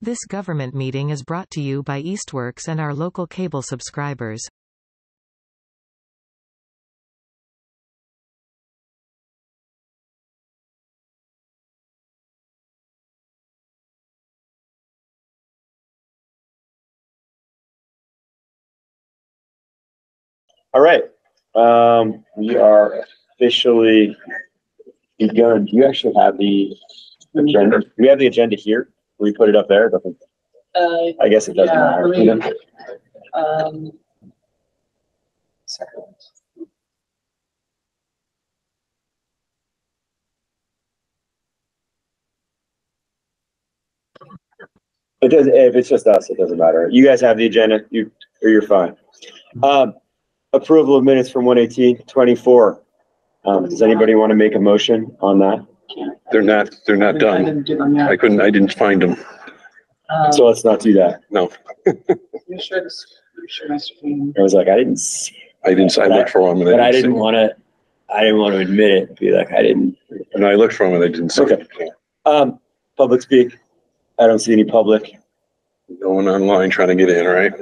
This government meeting is brought to you by Eastworks and our local cable subscribers. All right. We are officially begun. Do you actually have the agenda? Do we have the agenda here? We put it up there. I guess it doesn't matter. It does. If it's just us, it doesn't matter. You guys have the agenda. You're fine. Approval of minutes from 1/18/24. Does anybody want to make a motion on that? They're not done. I didn't find them. So let's not do that. No. You should my screen. I was like, I looked for them, but I didn't want to admit it. Be like, I didn't. And I looked for them and I didn't see Okay. them. Public speak. I don't see any public. Going online trying to get in, right?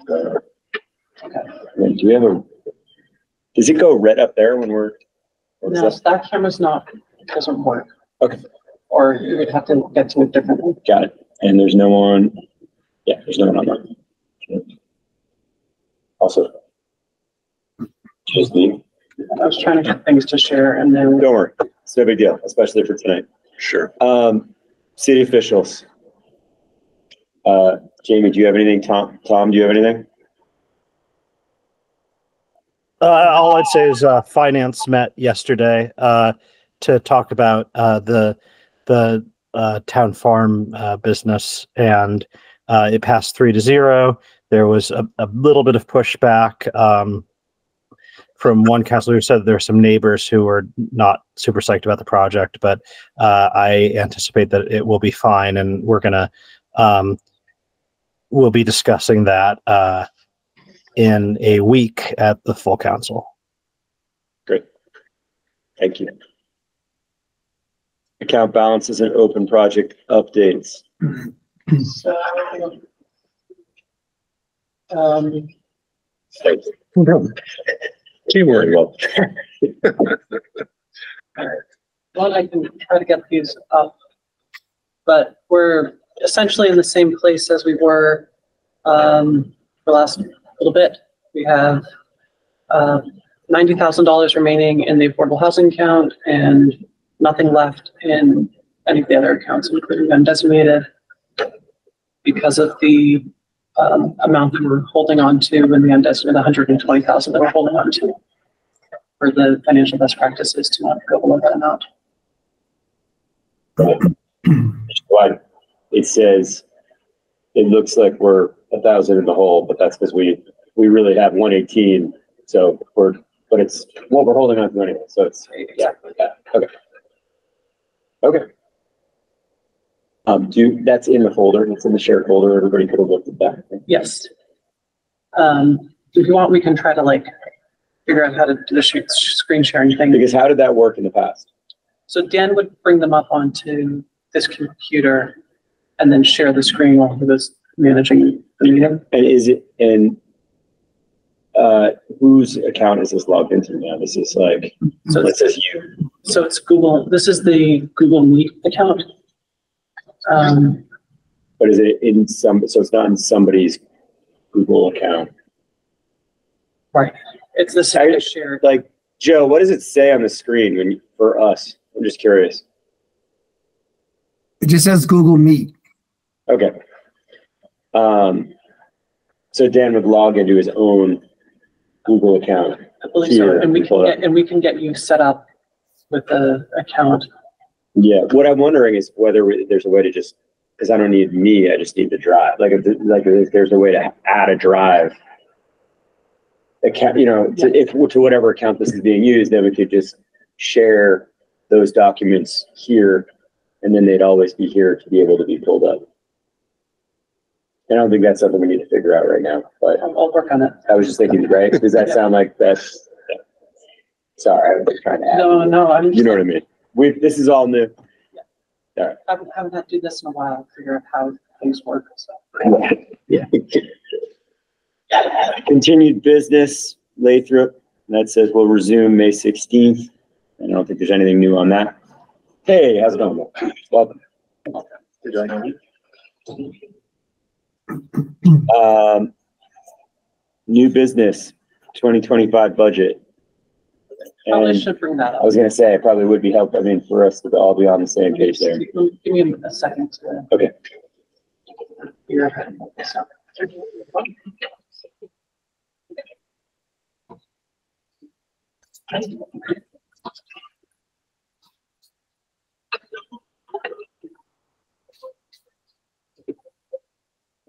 Do we have does it go red up there when we're? No, that camera's doesn't work. Okay. Or you would have to get to a different one. Got it. And there's no one. Yeah, there's no one on that. Also, just me. I was trying to get things to share and then. Don't worry. It's no big deal, especially for tonight. Sure. City officials. Jamie, do you have anything? Tom, do you have anything? All I'd say is finance met yesterday to talk about the town farm business, and it passed 3-0. There was a little bit of pushback from one councilor who said there are some neighbors who were not super psyched about the project, but I anticipate that it will be fine, and we'll be discussing that in a week at the full council. Great. Thank you. Account balances and open project updates. So, Teamwork. well, I can try to get these up, but we're essentially in the same place as we were for the last little bit. We have $90,000 remaining in the affordable housing account and nothing left in any of the other accounts, including undesignated, because of the amount that we're holding on to in the undesignated, 120,000 that we're holding on to for the financial best practices to not go below that amount. Why it says it looks like we're 1,000 in the hole, but that's because we really have 118. So but it's what we're holding on to anyway. So it's okay. That's in the folder. It's in the shared folder. Everybody could have looked at that. Yes. If you want, we can try to figure out how to do the screen sharing thing. Because how did that work in the past? So Dan would bring them up onto this computer and then share the screen while he was managing the meeting. And is it whose account is this logged into now? This is so it says you. So it's Google. This is the Google Meet account. But is it in so it's not in somebody's Google account. Right. It's the same shared. Joe, what does it say on the screen for us? I'm just curious. It just says Google Meet. Okay. So Dan would log into his own Google account. I believe so. And we can get you set up with the account. Yeah. What I'm wondering is whether there's a way to just, because I don't need me, I just need the drive. If there's a way to add a drive account, to whatever account this is being used, then we could just share those documents here, and then they'd always be here to be able to be pulled up. I don't think that's something we need to figure out right now, but I'll work on it. I was just thinking, right? Does that sound like that's Sorry, I was just trying to add. No, I'm. You know what I mean? This is all new. I haven't had to do this in a while, figure out how things work, so. Yeah. Continued business, Lathrop, that says we'll resume May 16th. I don't think there's anything new on that. Hey, how's it going? Welcome. New business, 2025 budget. Probably And should bring that I up. was gonna say, it probably would be helpful, I mean, for us to all be on the same page there. Give me a second to. Okay. Figure out how to make this up.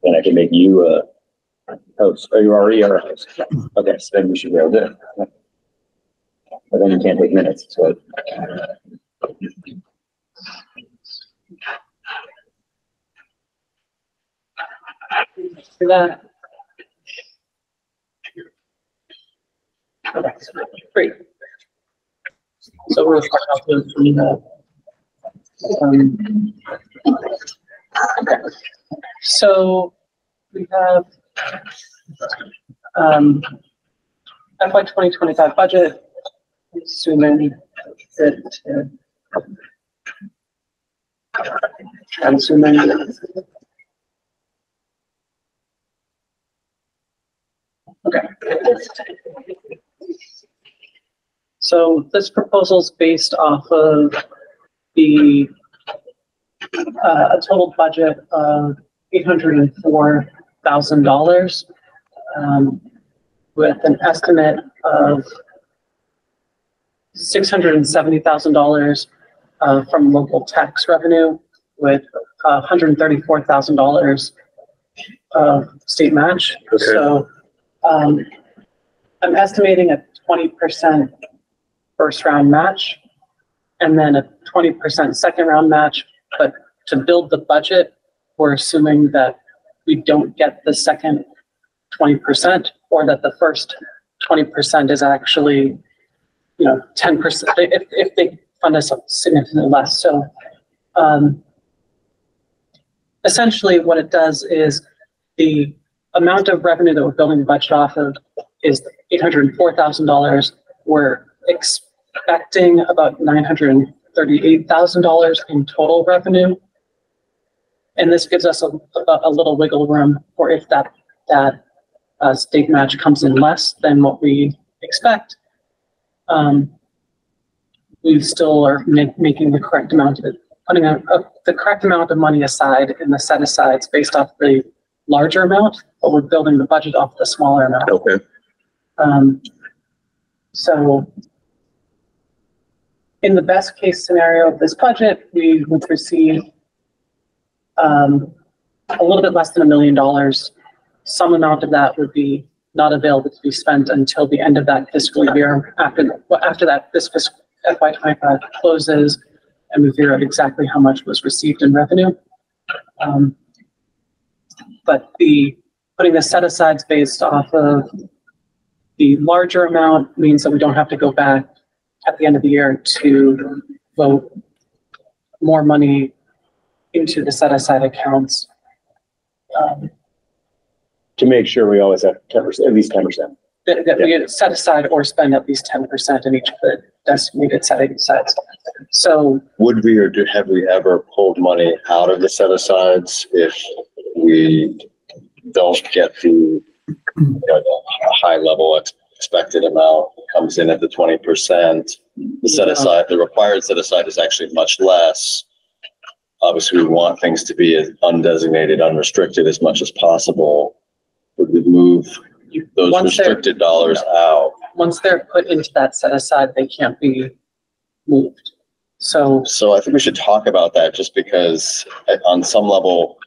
Then I can make you a host. Oh, you already are a host. Okay, so then we should be able to do it. But then you can't take minutes, so. Do that. Okay, great. So we're start off with the, okay. So we have FY 2025 budget, assuming that I'm assuming okay. So this proposal is based off of the a total budget of $804,000 with an estimate of $670,000 from local tax revenue with $134,000 of state match. Okay. So I'm estimating a 20% first round match and then a 20% second round match. But to build the budget, we're assuming that we don't get the second 20% or that the first 20% is actually, 10% if they fund us significantly less. So essentially what it does is the amount of revenue that we're building the budget off of is $804,000. We're expecting about $938,000 in total revenue. And this gives us a little wiggle room for if that state match comes in less than what we expect. We still are making the correct amount of it, putting the correct amount of money aside in the set asides based off the larger amount, but we're building the budget off the smaller amount. Okay. So in the best case scenario of this budget, we would receive a little bit less than $1 million. Some amount of that would be not available to be spent until the end of that fiscal year. After that, this fiscal FY25 closes, and we figure out exactly how much was received in revenue. But putting the set asides based off of the larger amount means that we don't have to go back at the end of the year to vote more money into the set aside accounts. To make sure we always have 10%, at least 10%. That we set aside or spend at least 10% in each of the designated setting asides. So would we or have we ever pulled money out of the set asides if we don't get the high level expected amount comes in at the 20%? The set aside, the required set aside is actually much less. Obviously, we want things to be as undesignated, unrestricted as much as possible. Would we move those restricted dollars out? Once they're put into that set aside, they can't be moved. So I think we should talk about that, just because on some level,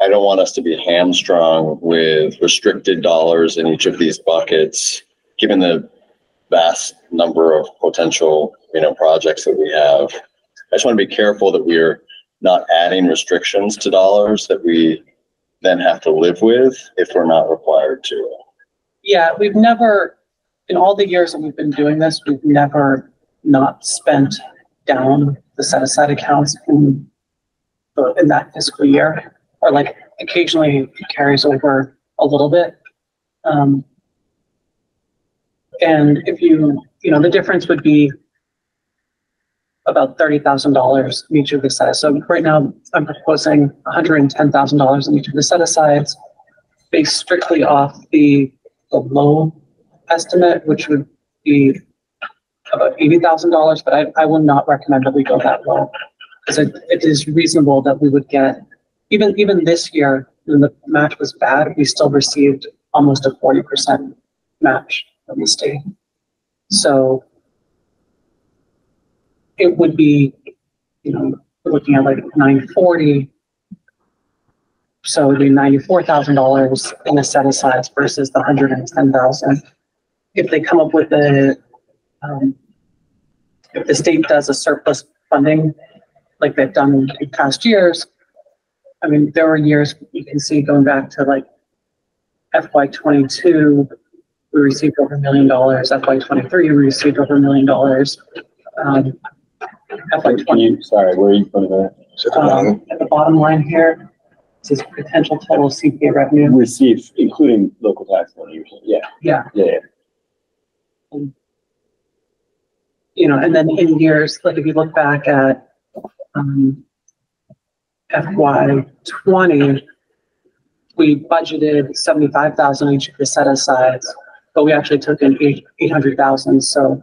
I don't want us to be hamstrung with restricted dollars in each of these buckets, given the vast number of potential, projects that we have. I just want to be careful that we're not adding restrictions to dollars that we then have to live with if we're not required to. Yeah, we've never in all the years that we've been doing this, we've never not spent down the set aside accounts in that fiscal year, or like occasionally it carries over a little bit. And if the difference would be about $30,000 in each of the set. So right now I'm proposing $110,000 in each of the set asides based strictly off the low estimate, which would be about $80,000, but I will not recommend that we go that low, because it is reasonable that we would get, even this year when the match was bad, we still received almost a 40% match from the state. So it would be, we're looking at like 940. So it would be $94,000 in the set asides versus the $110,000. If they come up with if the state does a surplus funding like they've done in past years, I mean, there were years you can see going back to like FY22, we received over $1 million. FY23, we received over $1 million. FY20. Sorry, where are you putting that? At the bottom line here, it says potential total CPA revenue. Received, including local tax money. Yeah. Yeah. Yeah. And then in years, like if you look back at FY20, we budgeted $75,000 each of the set asides, but we actually took in $800,000. So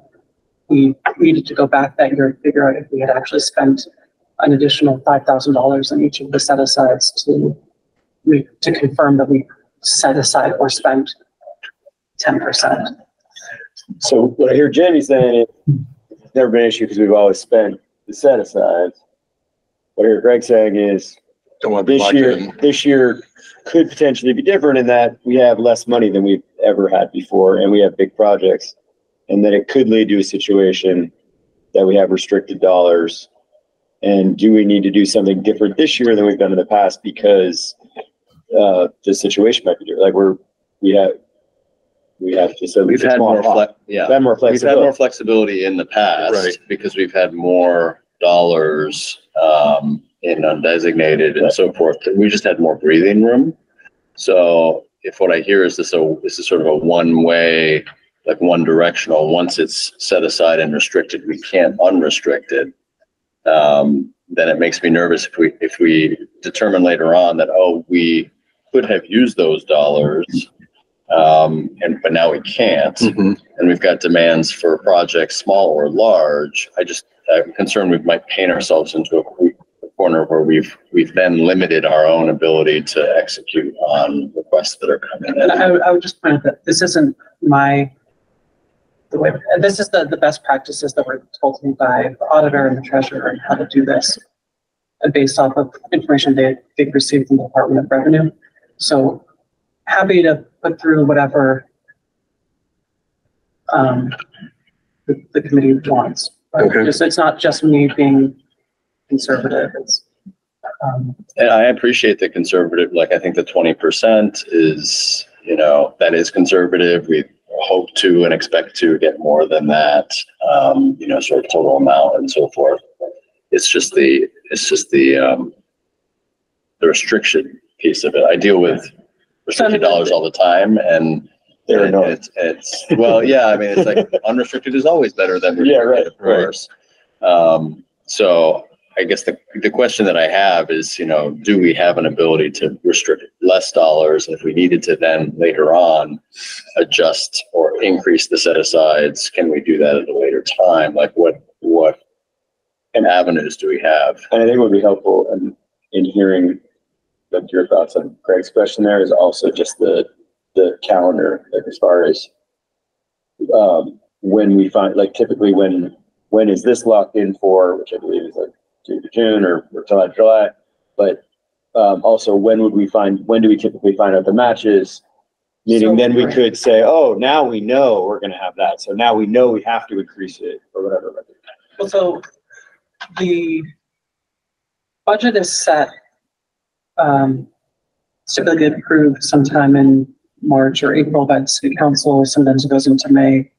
we needed to go back that year and figure out if we had actually spent an additional $5,000 in each of the set asides to confirm that we set aside or spent 10%. So what I hear Jamie saying is it's never been an issue because we've always spent the set asides. What I hear Greg saying is this year could potentially be different in that we have less money than we've ever had before, and we have big projects, and that it could lead to a situation that we have restricted dollars. And do we need to do something different this year than we've done in the past because the situation might be different? Like we have to. So we've had more flexibility. We've had more flexibility in the past, right? Because we've had more dollars in undesignated and so forth. We just had more breathing room. So if what I hear is this is sort of a one-way, like one directional. Once it's set aside and restricted, we can't unrestrict it. Then it makes me nervous if we determine later on that, we could have used those dollars, but now we can't, and we've got demands for projects, small or large. I'm concerned we might paint ourselves into a corner where we've then limited our own ability to execute on requests that are coming in. And I would just point out that this isn't this is the best practices that were told to me by the auditor and the treasurer and how to do this, based off of information they've received from the Department of Revenue. So happy to put through whatever the committee wants. Okay. It's not just me being conservative. And I appreciate the conservative. Like I think the 20% is, that is conservative. We hope to and expect to get more than that, sort of total amount and so forth. It's just the restriction piece of it. I deal with restricted dollars all the time, and it's well, yeah. I mean, it's like unrestricted is always better than restricted, right, of course. Right. So I guess the question that I have is, do we have an ability to restrict less dollars? And if we needed to then later on adjust or increase the set asides, can we do that at a later time? Like what avenues do we have? And I think what would be helpful in hearing your thoughts on Greg's question there is also just the calendar, like as far as when we find, like typically when is this locked in for, which I believe is like June to June or July, but also when do we typically find out the matches? Meaning then we could say, now we know we're going to have that. So now we know we have to increase it or whatever. Well, so the budget is set, typically approved sometime in March or April by the city council. Sometimes it goes into May.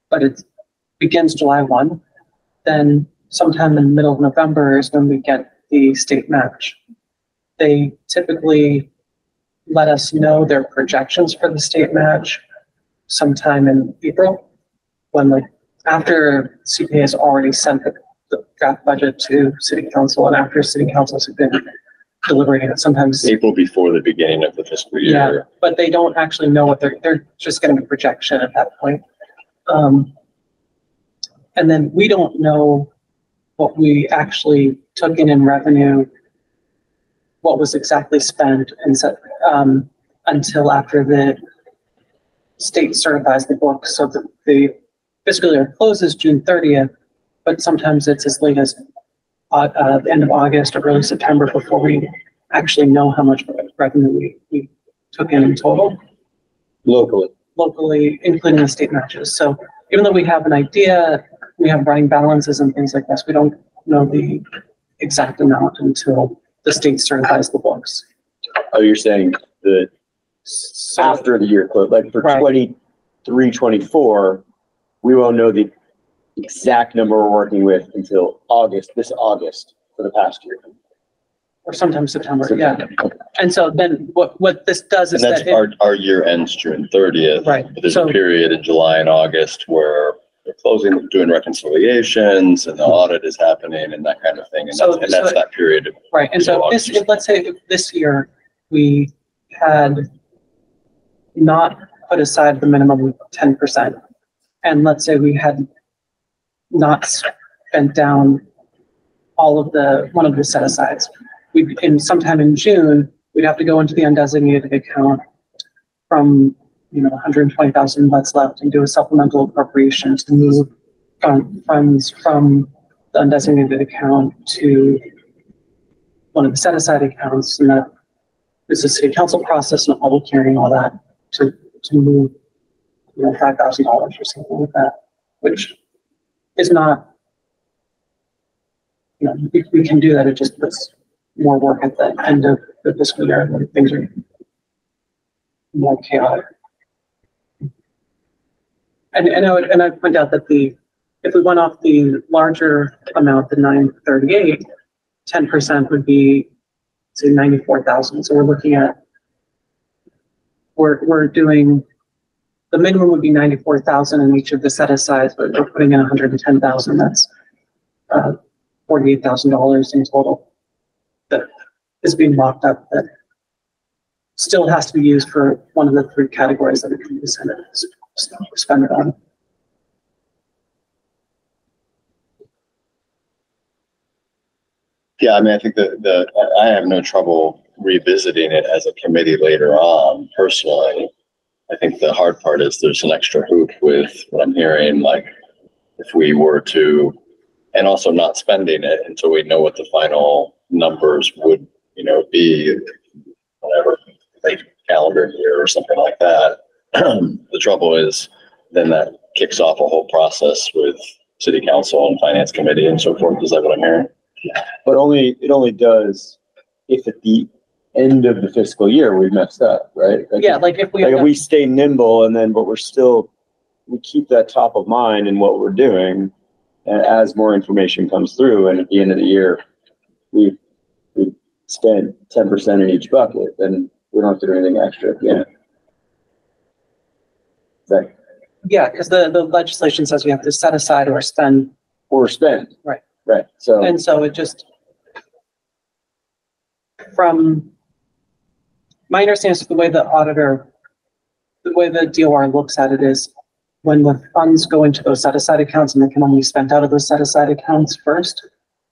but it begins July 1, then sometime in the middle of November is when we get the state match. They typically let us know their projections for the state match sometime in April, when like after CPA has already sent the draft budget to City Council, and after City Councils have been deliberating it, sometimes April before the beginning of the fiscal year. yeah, but they don't actually know what they're just getting a projection at that point. And then we don't know what we actually took in revenue, what was exactly spent, and until after the state certifies the book. So the fiscal year closes June 30th, but sometimes it's as late as the end of August or early September before we actually know how much revenue we took in total. Locally, including the state matches. So even though we have an idea, we have running balances and things like this, we don't know the exact amount until the state certifies the books. Oh, you're saying that after the year close, like for Right. 23, 24, we won't know the exact number we're working with until this August for the past year. Or sometimes September, yeah. And so then what this does is And that's that our year ends June 30th. Right. But there's So- a period in July and August where they're closing, doing reconciliations, and the audit is happening and that kind of thing. And that's that period. right. And so let's say if this year we had not put aside the minimum 10%, and let's say we had not spent down all of one of the set asides. Sometime in June, we'd have to go into the undesignated account from 120,000 that's left and do a supplemental appropriation to move funds from the undesignated account to one of the set aside accounts, and that is a city council process and a public hearing, all that to move $5,000 or something like that, which is not, we can do that. It just puts more work at the end of the fiscal year when things are more chaotic. And I point out that if we went off the larger amount, the 938, 10% would be say 94,000. So we're looking at we're doing the minimum would be 94,000 in each of the set asides, but we're putting in 110,000. That's $48,000 in total that is being locked up that still has to be used for one of the three categories that it can be spent on. Yeah, I mean, I think I have no trouble revisiting it as a committee later on, personally. I think the hard part is there's an extra hoop with what I'm hearing, like if we were to, and also not spending it until we know what the final numbers would, be, whatever, late calendar year or something like that. The trouble is then that kicks off a whole process with city council and finance committee and so forth. Is that what I'm hearing? But it only does if at the end of the fiscal year we messed up, right? If we stay nimble but we keep that top of mind in what we're doing, and as more information comes through, and at the end of the year we spent 10% in each bucket, then we don't have to do anything extra at the end. Yeah, because the legislation says we have to set aside or spend. Right. Right. So it just, from my understanding is the way the DOR looks at it is when the funds go into those set aside accounts and they can only be spent out of those set aside accounts first.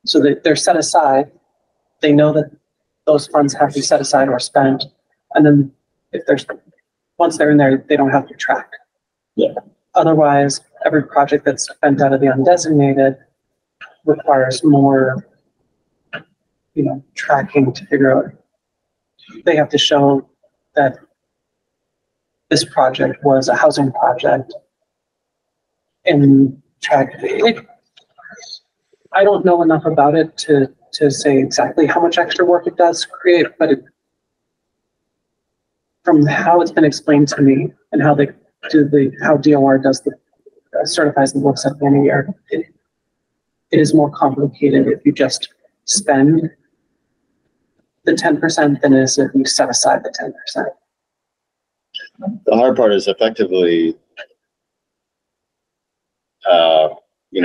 So that they're set aside, they know that those funds have to be set aside or spent. And then once they're in there, they don't have to track. Yeah. Otherwise, every project that's spent out of the undesignated requires more, tracking to figure out. They have to show that this project was a housing project and track it. I don't know enough about it to say exactly how much extra work it does create, but from how it's been explained to me and how DOR does the certifies the books at the end of the year. It is more complicated if you just spend the 10% than it is if you set aside the 10%. The hard part is effectively,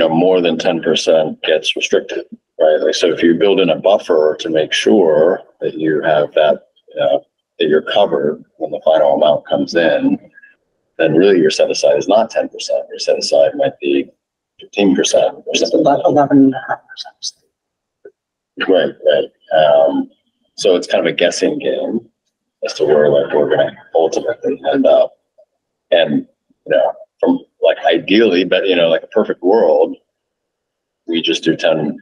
more than 10% gets restricted, right? Like, so if you build in a buffer to make sure that you have that, that you're covered when the final amount comes in, then really your set aside is not 10%. Your set aside might be 15% or something. 11.5%. Right. So it's kind of a guessing game as to where we're going to ultimately end up. And, from ideally, but like a perfect world, we just do 10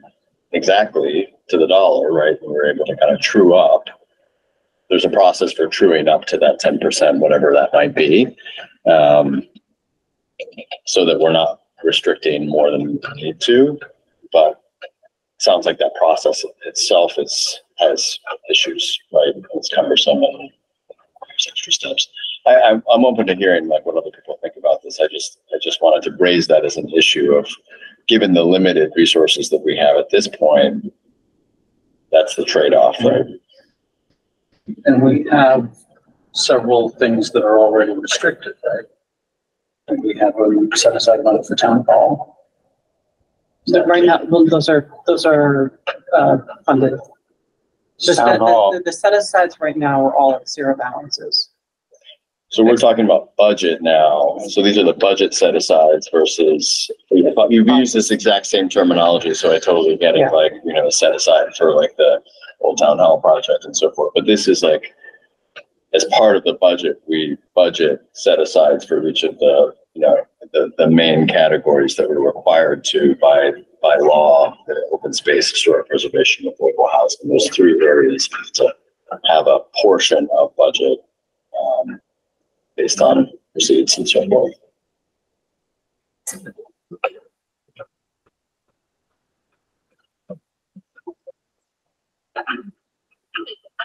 exactly to the dollar, right? And we're able to kind of true up. There's a process for truing up to that 10%, whatever that might be, so that we're not restricting more than we need to. But it sounds like that process itself has issues, right? It's cumbersome and there's extra steps. I'm open to hearing what other people think about this. I just wanted to raise that as an issue of, given the limited resources that we have at this point, that's the trade-off, right? And we have several things that are already restricted, right? And we have set aside money for town hall. So right now, well, those are funded. The set asides right now are all at zero balances. So we're talking about budget now. So these are the budget set asides versus, you've used this exact same terminology, so I totally get it. Yeah. Set aside for the Old Town Hall project and so forth. But this is as part of the budget, we budget set asides for each of the, the main categories that we're required to by law: the open space, historic preservation, affordable housing. Those three areas to have a portion of budget based on receipts and so forth.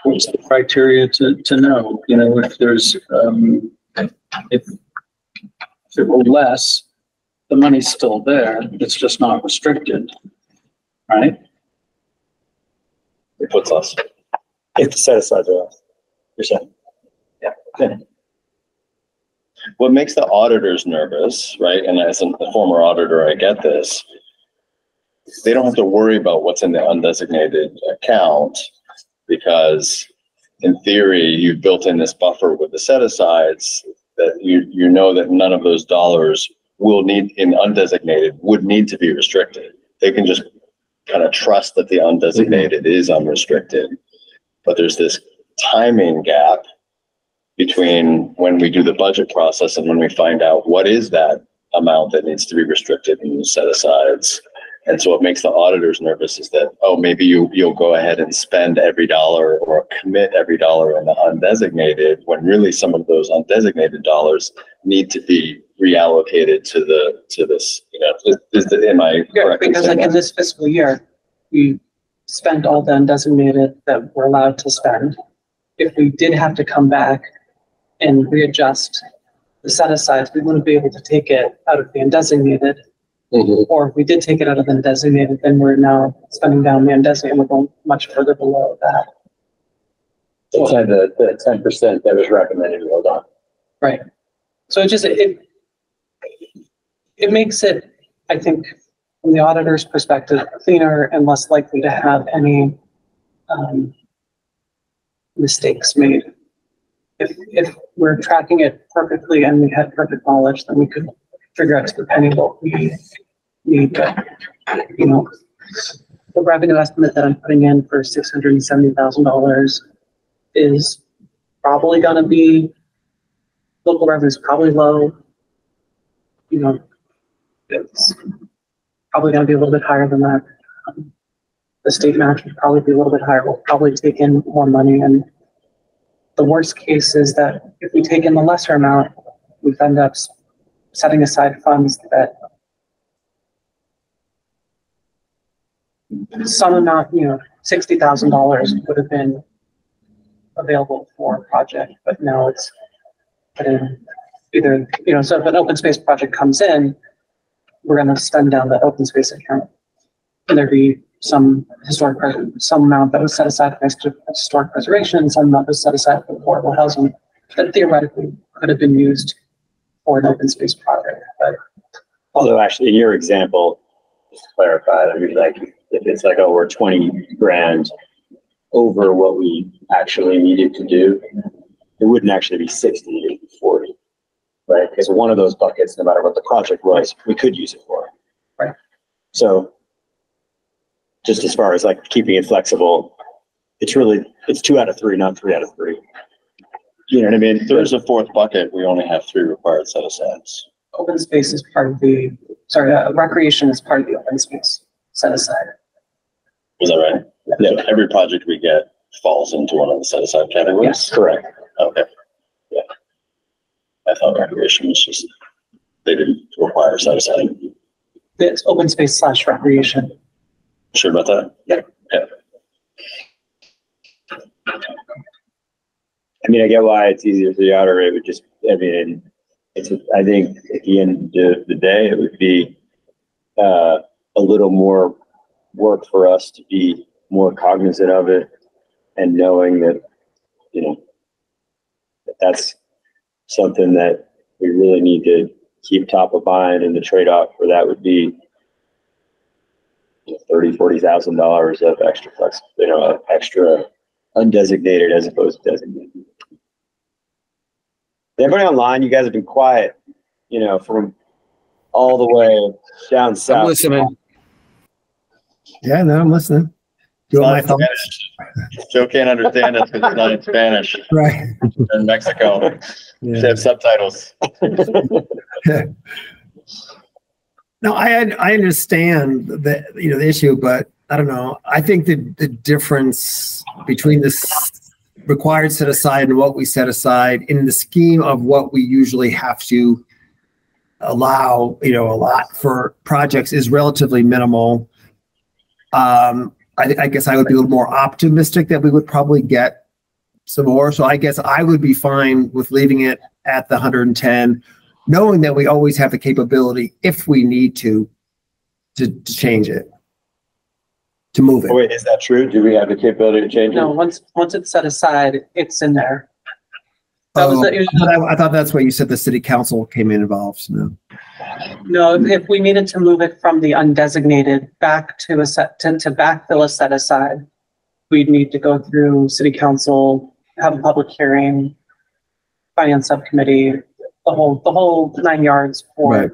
What's the criteria to know? If there's if it were less, the money's still there. It's just not restricted, right? It puts us. If the set asides are less, you're saying. Yeah. What makes the auditors nervous, right? And as a former auditor, I get this. They don't have to worry about what's in the undesignated account, because in theory, you've built in this buffer with the set asides that you know that none of those dollars would need to be restricted. They can just kind of trust that the undesignated is unrestricted. But there's this timing gap between when we do the budget process and when we find out what is that amount that needs to be restricted in the set asides. And so what makes the auditors nervous is that, maybe you'll go ahead and spend every dollar or commit every dollar in the undesignated, when really some of those undesignated dollars need to be reallocated to this. Am I correct? Because in this fiscal year, we spent all the undesignated that we're allowed to spend. If we did have to come back and readjust the set asides, we wouldn't be able to take it out of the undesignated. Mm-hmm. Or if we did take it out of the undesignated, then we're now spending down the undesignated. We're going much further below that. It's the 10% that was recommended rolled on. Right. So it makes it, I think, from the auditor's perspective, cleaner and less likely to have any mistakes made. If we're tracking it perfectly and we had perfect knowledge, then we could figure out to the penny what we need. But, the revenue estimate that I'm putting in for $670,000 is probably going to be, local revenue is probably low. It's probably going to be a little bit higher than that. The state match would probably be a little bit higher. We'll probably take in more money. And the worst case is that if we take in the lesser amount, we end up setting aside funds that some amount, $60,000 would have been available for a project, but now it's put in either, so if an open space project comes in we're going to spend down the open space account, and there'd be some amount that was set aside for historic preservation, some amount was set aside for affordable housing that theoretically could have been used for an open space project. But although actually in your example, just to clarify, I mean, like if it's like, oh, we're 20 grand over what we actually needed to do, it wouldn't actually be 60, it would be 40, right? Because one of those buckets, no matter what the project was, we could use it for. Right. So just as far as like keeping it flexible, it's 2 out of 3, not 3 out of 3. You know what I mean? If there's a fourth bucket, we only have 3 required set asides. open space is part of the, recreation is part of the open space set aside. Is that right? Yeah. So every project we get falls into one of the set aside categories? Yes. Correct. Okay. Yeah. I thought recreation was just, they didn't require set aside. It's open space / recreation. Sure about that? Yeah. Yeah. I mean, I get why it's easier to the outer. It would just, I mean, I think at the end of the day, it would be a little more work for us to be more cognizant of it and knowing that, you know, that's something that we really need to keep top of mind, and the trade-off for that would be $30,000-$40,000 of extra flex, extra undesignated as opposed to designated. Everybody online, you guys have been quiet, from all the way down south. I'm listening. Yeah, no, I'm listening. Do you want my thoughts? Joe can't understand us because it's not in Spanish. Right. In Mexico. Yeah. They have subtitles. No, I understand the issue, but I don't know. I think the difference between this required set aside and what we set aside in the scheme of what we usually have to allow, a lot for projects is relatively minimal. I guess I would be a little more optimistic that we would probably get some more. So I guess I would be fine with leaving it at the 110, knowing that we always have the capability, if we need to change it, to move it. Oh, wait, is that true? Do we have the capability to change it? No, once it's set aside, it's in there. I thought that's why you said the city council came in involved. No, if we needed to move it from the undesignated back to to backfill a set aside, we'd need to go through city council, have a public hearing, finance subcommittee, the whole 9 yards for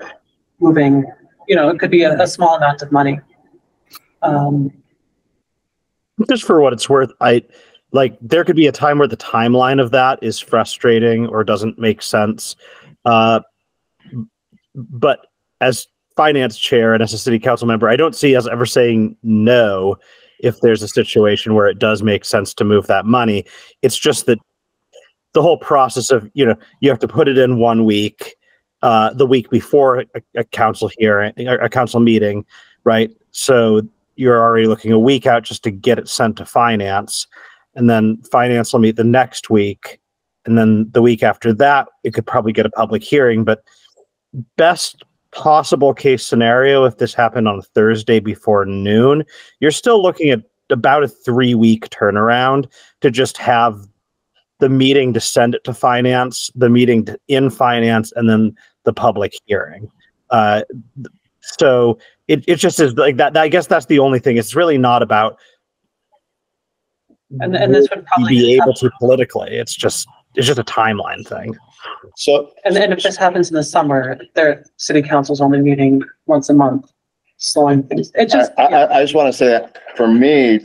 moving. It could be a small amount of money. Just for what it's worth, there could be a time where the timeline of that is frustrating or doesn't make sense. But as finance chair and as a city council member, I don't see us ever saying no if there's a situation where it does make sense to move that money. It's just that the whole process of, you have to put it in 1 week, the week before a council hearing or a council meeting, right? So you're already looking a week out just to get it sent to finance, and then finance will meet the next week. And then the week after that, it could probably get a public hearing, but best possible case scenario, if this happened on a Thursday before noon, you're still looking at about a 3-week turnaround to just have the meeting to send it to finance, the meeting in finance, and then the public hearing. So it just is like that. I guess that's the only thing. It's really not about and this would probably be able to politically. It's just a timeline thing. So, and if this happens in the summer, their city council's only meeting once a month, slowing things. It just. I just want to say that for me,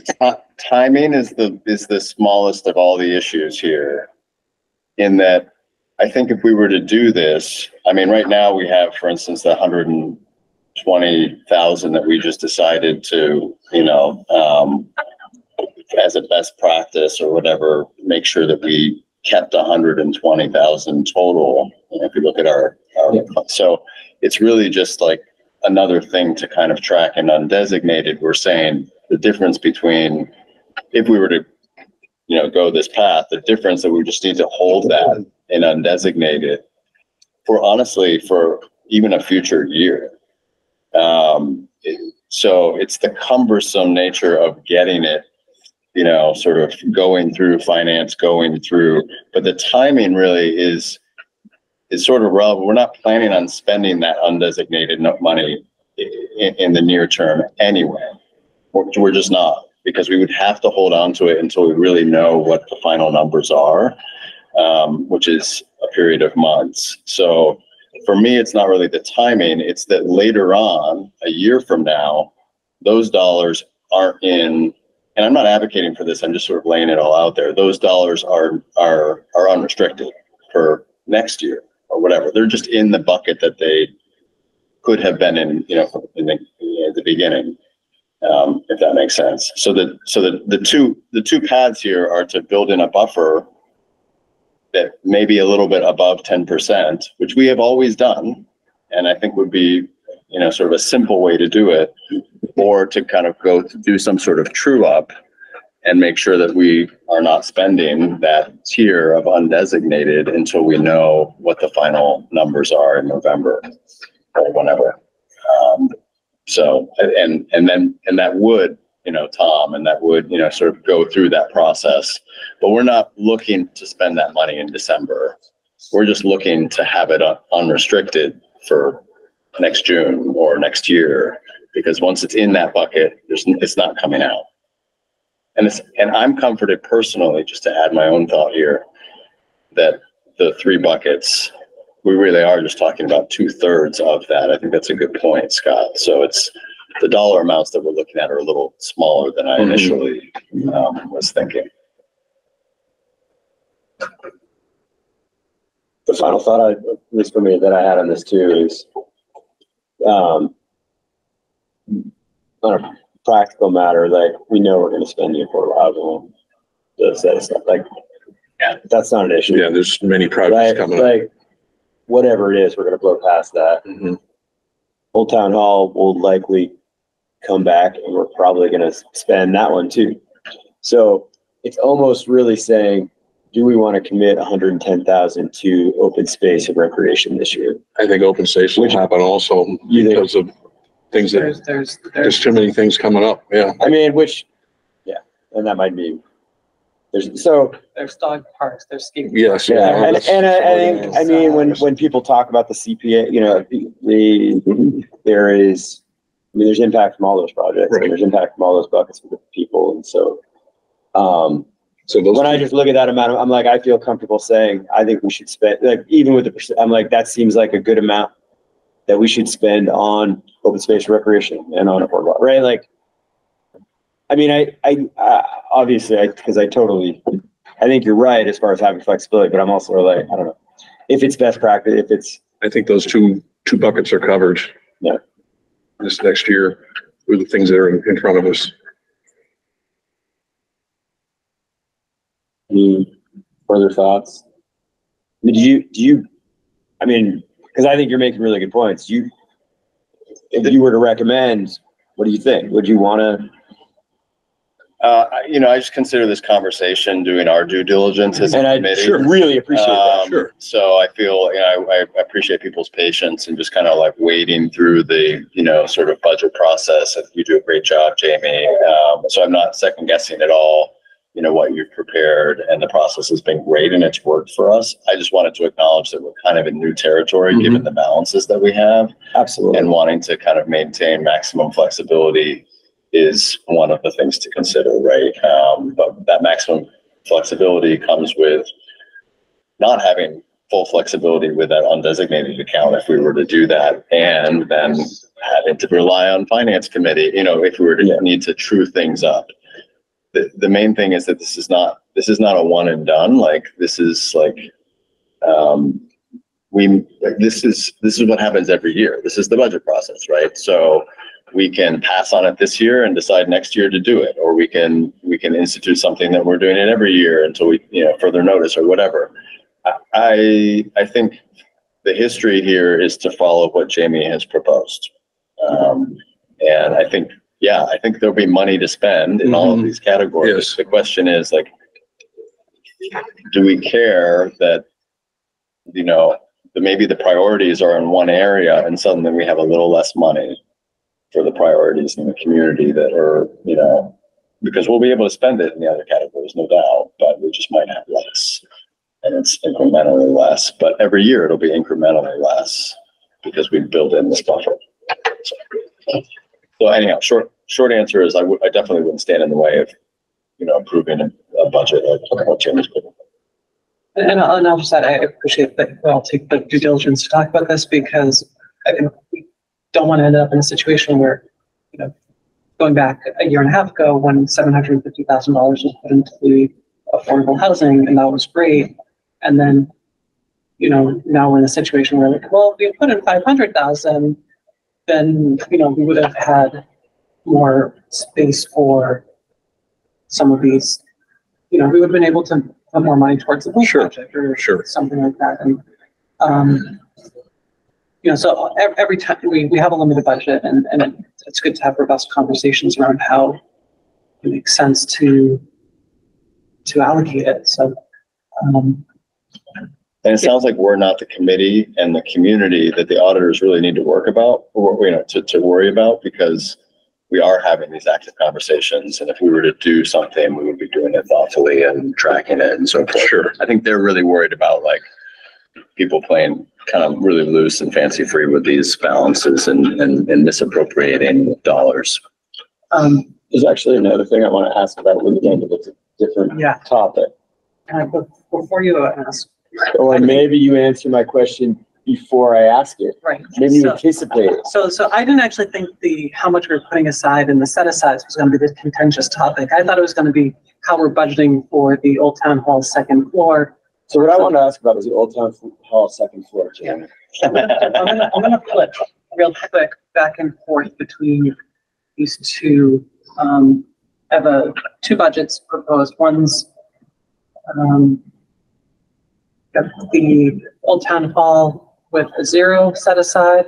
timing is the smallest of all the issues here. In that, I think if we were to do this, I mean, right now we have, for instance, the 120,000 that we just decided to, as a best practice or whatever, make sure that we kept 120,000 total. If you look at so it's really just like another thing to kind of track. And undesignated, we're saying the difference between, if we were to, go this path, the difference that we just need to hold that in undesignated for, honestly, for even a future year. So it's the cumbersome nature of getting it, you know, sort of going through finance, but the timing really is sort of relevant. We're not planning on spending that undesignated money in the near term anyway. We're just not, because we would have to hold on to it until we really know what the final numbers are, which is a period of months. So for me, it's not really the timing. It's that later on, a year from now, those dollars aren't in, and I'm not advocating for this, I'm just sort of laying it all out there. Those dollars are unrestricted for next year or whatever. They're just in the bucket that they could have been in, you know, at the beginning, if that makes sense. So the two paths here are to build in a buffer that may be a little bit above 10%, which we have always done, and I think would be, you know, sort of a simple way to do it, or to kind of go to do some sort of true up and make sure that we are not spending that tier of undesignated until we know what the final numbers are in November or whenever. And that would, you know, Tom, and that would, you know, sort of go through that process, but we're not looking to spend that money in December. We're just looking to have it unrestricted for next June or next year, because once it's in that bucket, it's not coming out. And I'm comforted personally, just to add my own thought here, that the three buckets, we really are just talking about 2/3 of that. I think that's a good point, Scott. So it's the dollar amounts that we're looking at are a little smaller than I initially was thinking. The final thought, at least for me, that I had on this too is, on a practical matter, like, we know we're going to spend the affordable housing, that stuff. Like, yeah, that's not an issue. Yeah, there's many projects coming up. Like, whatever it is, we're going to blow past that. Old Town Hall will likely come back, and we're probably going to spend that one too. So it's almost really saying, do we want to commit 110,000 to open space and recreation this year? I think open space will happen also because of things that there's too many things coming up. Yeah. I mean, and that might be, there's dog parks, there's skate. Yes. Yeah. And I think, I mean, when people talk about the CPA, you know, there's impact from all those projects, right, and there's impact from all those buckets for the people. And so, when I just look at that amount, I'm like, I feel comfortable saying, I think we should spend, like, even with the percent, I'm like, that seems like a good amount that we should spend on open space recreation and on affordable, right? Like, I mean, I obviously, because I think you're right as far as having flexibility, but I'm also like, I don't know if it's best practice, I think those two buckets are covered. Yeah. This next year with the things that are in front of us. Any further thoughts? I mean, because I think you're making really good points. If you were to recommend, what do you think? Would you want to? You know, I just consider this conversation doing our due diligence as a committee. And I really appreciate that. Sure. So I feel, you know, I appreciate people's patience and just kind of like wading through the, you know, sort of budget process. I think you do a great job, Jamie. So I'm not second guessing at all, you know, what you've prepared, and the process has been great and it's worked for us. I just wanted to acknowledge that we're kind of in new territory, given the balances that we have. Absolutely. And wanting to kind of maintain maximum flexibility is one of the things to consider, right? But that maximum flexibility comes with not having full flexibility with that undesignated account if we were to do that, and then having to rely on finance committee, you know, if we were to need to true things up. The main thing is that this is not a one and done. Like, this is like, this is what happens every year. This is the budget process, right? So we can pass on it this year and decide next year to do it, or we can institute something that we're doing it every year until we, you know, further notice or whatever. I think the history here is to follow what Jamie has proposed. And I think there'll be money to spend in all of these categories. Yes. The question is, like, do we care that, you know, that maybe the priorities are in one area and suddenly we have a little less money? for the priorities in the community that are, you know, because we'll be able to spend it in the other categories, no doubt, but we just might have less. And it's incrementally less, but every year it'll be incrementally less because we build in this buffer. So anyhow, short answer is I definitely wouldn't stand in the way of, you know, approving a budget like what Jim is putting. And I'll just add, I appreciate that I'll take the due diligence to talk about this, because I think we don't want to end up in a situation where, you know, going back a year and a half ago when $750,000 was put into the affordable housing, and that was great. And then, you know, now we're in a situation where, like, well, if we put in 500,000, then, you know, we would have had more space for some of these, you know, we would have been able to put more money towards the project or something like that. And, you know, so every time we have a limited budget, and it's good to have robust conversations around how it makes sense to allocate it. So, and it sounds like we're not the committee and the community that the auditors really need to work about, or, you know, to worry about, because we are having these active conversations. And if we were to do something, we would be doing it thoughtfully and tracking it and so forth. Sure. I think they're really worried about, like, people playing kind of really loose and fancy free with these balances and misappropriating dollars. There's actually another thing I want to ask about when we get into a different topic. Before you ask. Or maybe you answer my question before I ask it. Right. Maybe you anticipate it. So I didn't actually think how much we were putting aside in the set-asides was going to be the contentious topic. I thought it was going to be how we're budgeting for the Old Town Hall second floor. So what I want to ask about is the Old Town Hall second floor, Jim. I'm gonna flip real quick back and forth between these two. I have two budgets proposed. One's the Old Town Hall with a zero set aside,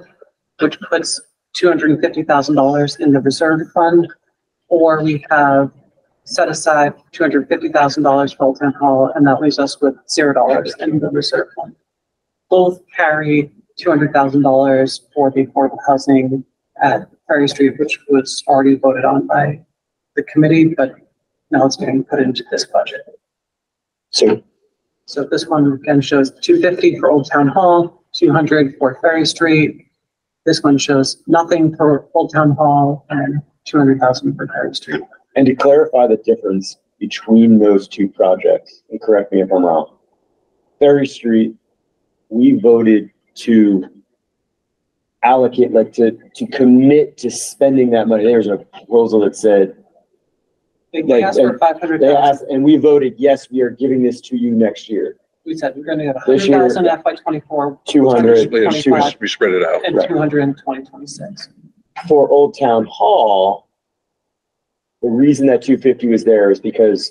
which puts $250,000 in the reserve fund, or we have set aside $250,000 for Old Town Hall, and that leaves us with $0 in the reserve fund. Both carry $200,000 for the affordable housing at Ferry Street, which was already voted on by the committee, but now it's getting put into this budget. So this one again shows 250 for Old Town Hall, 200 for Ferry Street. This one shows nothing for Old Town Hall and 200,000 for Ferry Street. And to clarify the difference between those two projects, and correct me if I'm wrong, Ferry Street, we voted to allocate, like to commit to spending that money. There's a proposal that said, They asked for 500,000. They asked, and we voted, yes, we are giving this to you next year. We said we're going to get 100,000 FY24, 200, We spread it out. and 200 in 2026. For Old Town Hall, the reason that 250 was there is because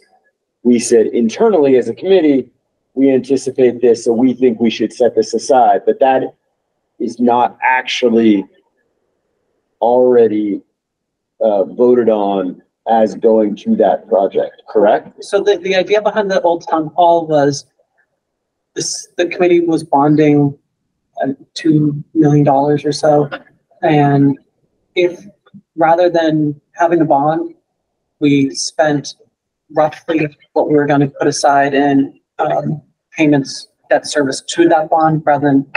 we said internally as a committee, we anticipate this, so we think we should set this aside, but that is not actually already voted on as going to that project, correct? So the idea behind the Old Town Hall was the committee was bonding $2 million or so. And if rather than having a bond, we spent roughly what we were going to put aside in payments, debt service to that bond, rather than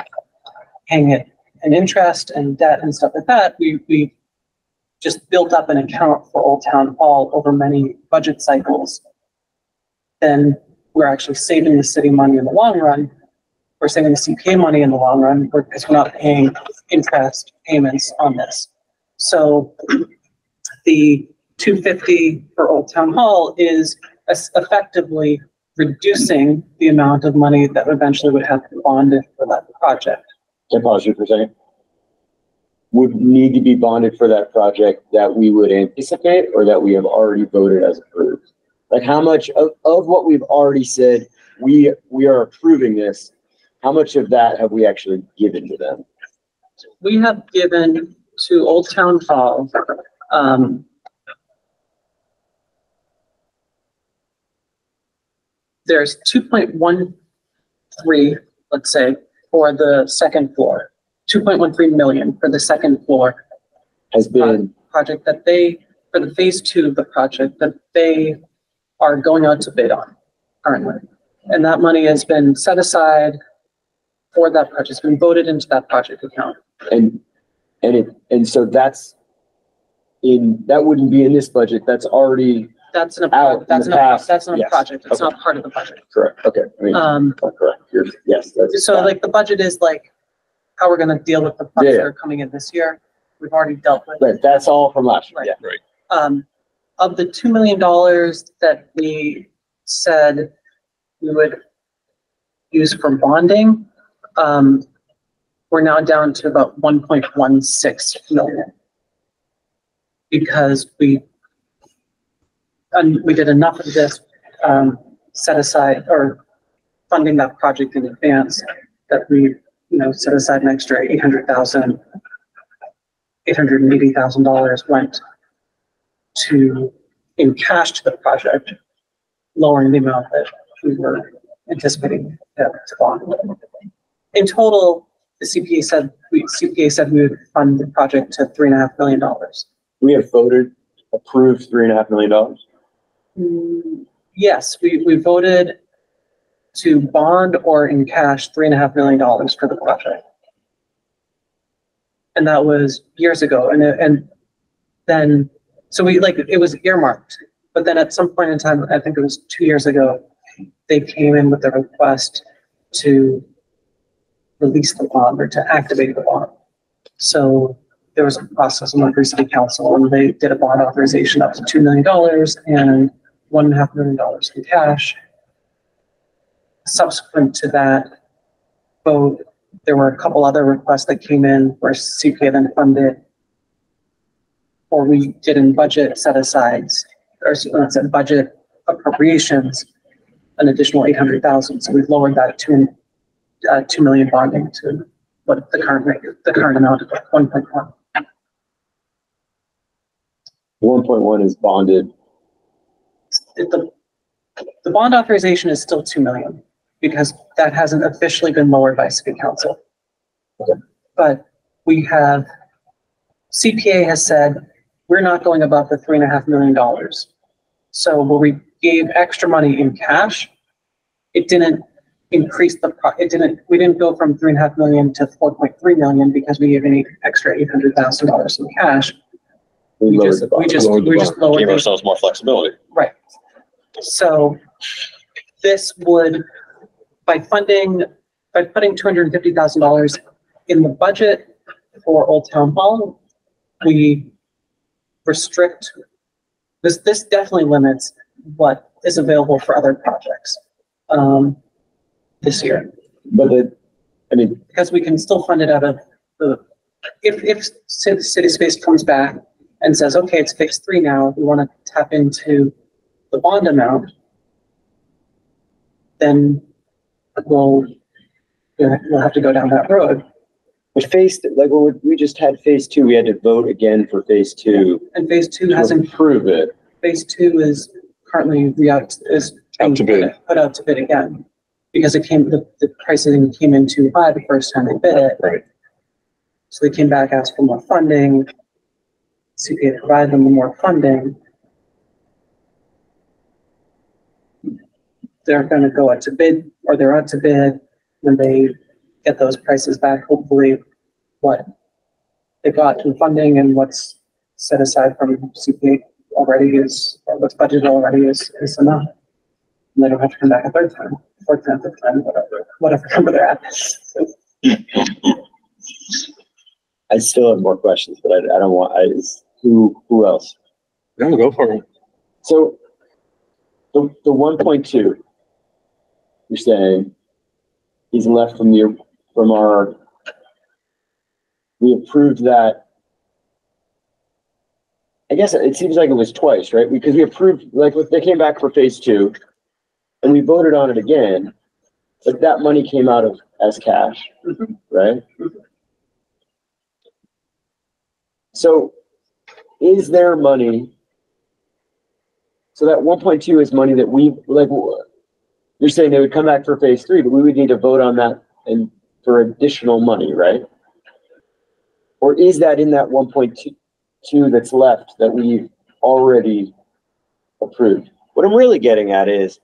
paying it in interest and debt and stuff like that, we just built up an account for Old Town Hall over many budget cycles. Then we're actually saving the city money in the long run. We're saving the CPA money in the long run because we're not paying interest payments on this. So the 250 for Old Town Hall is effectively reducing the amount of money that eventually would have to be bonded for that project. Can I pause you for a second? Would need to be bonded for that project that we would anticipate or that we have already voted as approved? Like how much of what we've already said, we are approving this, how much of that have we actually given to them? We have given to Old Town Hall, there's 2.13, let's say, for the second floor, 2.13 million for the second floor. has been, project that for the phase 2 of the project that they are going out to bid on currently. And that money has been set aside for that project. It's been voted into that project account. and so that wouldn't be in this budget. That's already That's in a, out. that's in in the a, past. that's in a Yes. project. It's Okay. not part of the budget. Correct. Okay. I mean, correct. Yes. That's So like the budget is like how we're gonna deal with the funds Yeah. that are coming in this year. We've already dealt with. Right, that's all from last year. Right. Yeah. Of the $2 million that we said we would use for bonding, we're now down to about 1.16 million. Because we did enough of this, set aside or funding that project in advance that we, set aside an extra $880,000 went in cash to the project, lowering the amount that we were anticipating to bond. In total, the CPA said we would fund the project to $3.5 million. We have approved $3.5 million. Yes, we voted to bond or in cash $3.5 million for the project. And that was years ago. And then, so it was earmarked, but then at some point in time, I think it was 2 years ago, they came in with a request to release the bond or to activate the bond. So there was a process in Montgomery City Council, and they did a bond authorization up to $2 million and $1.5 million in cash. Subsequent to that vote, there were a couple other requests that came in where CPA then funded, or we did in budget set asides, or budget appropriations, an additional 800,000. So we've lowered that to 2 million bonding to what the current amount of 1.1. 1.1 is bonded. The bond authorization is still 2 million because that hasn't officially been lowered by City Council. Okay. But CPA has said, we're not going above the $3.5 million. So where we gave extra money in cash, it didn't increase we didn't go from 3.5 million to 4.3 million because we gave an extra $800,000 in cash. We just lowered Gave ourselves more flexibility. Right. So this would, by putting $250,000 in the budget for Old Town Hall, we restrict, this definitely limits what is available for other projects this year. But because we can still fund it out of if City Space comes back and says, okay, it's phase 3 now, we want to tap into the bond amount, then we'll have to go down that road. But when we just had phase 2, we had to vote again for phase 2. And phase 2 hasn't approved it. Phase 2 is currently Out to bid. put out to bid again because the pricing came in too high the first time they bid it. Right. So they came back, asked for more funding. CPA provided them with more funding. They're going to go out to bid, or they're out to bid when they get those prices back. Hopefully, what they got in funding and what's set aside from CPA already or what's budgeted already is enough. And they don't have to come back a third time, fourth time, fifth time, whatever number they're at. I still have more questions, but I don't want. Who else? Yeah, go for it. So the 1.2, you're saying he's left from our. We approved that. I guess it seems like it was twice, right? Because we approved, they came back for phase 2, and we voted on it again, but that money came out as cash, right? So is there money? So that 1.2 is money that you're saying they would come back for phase 3, but we would need to vote on that and for additional money, right? Or is that in that 1.2? two that's left that we've already approved. What I'm really getting at is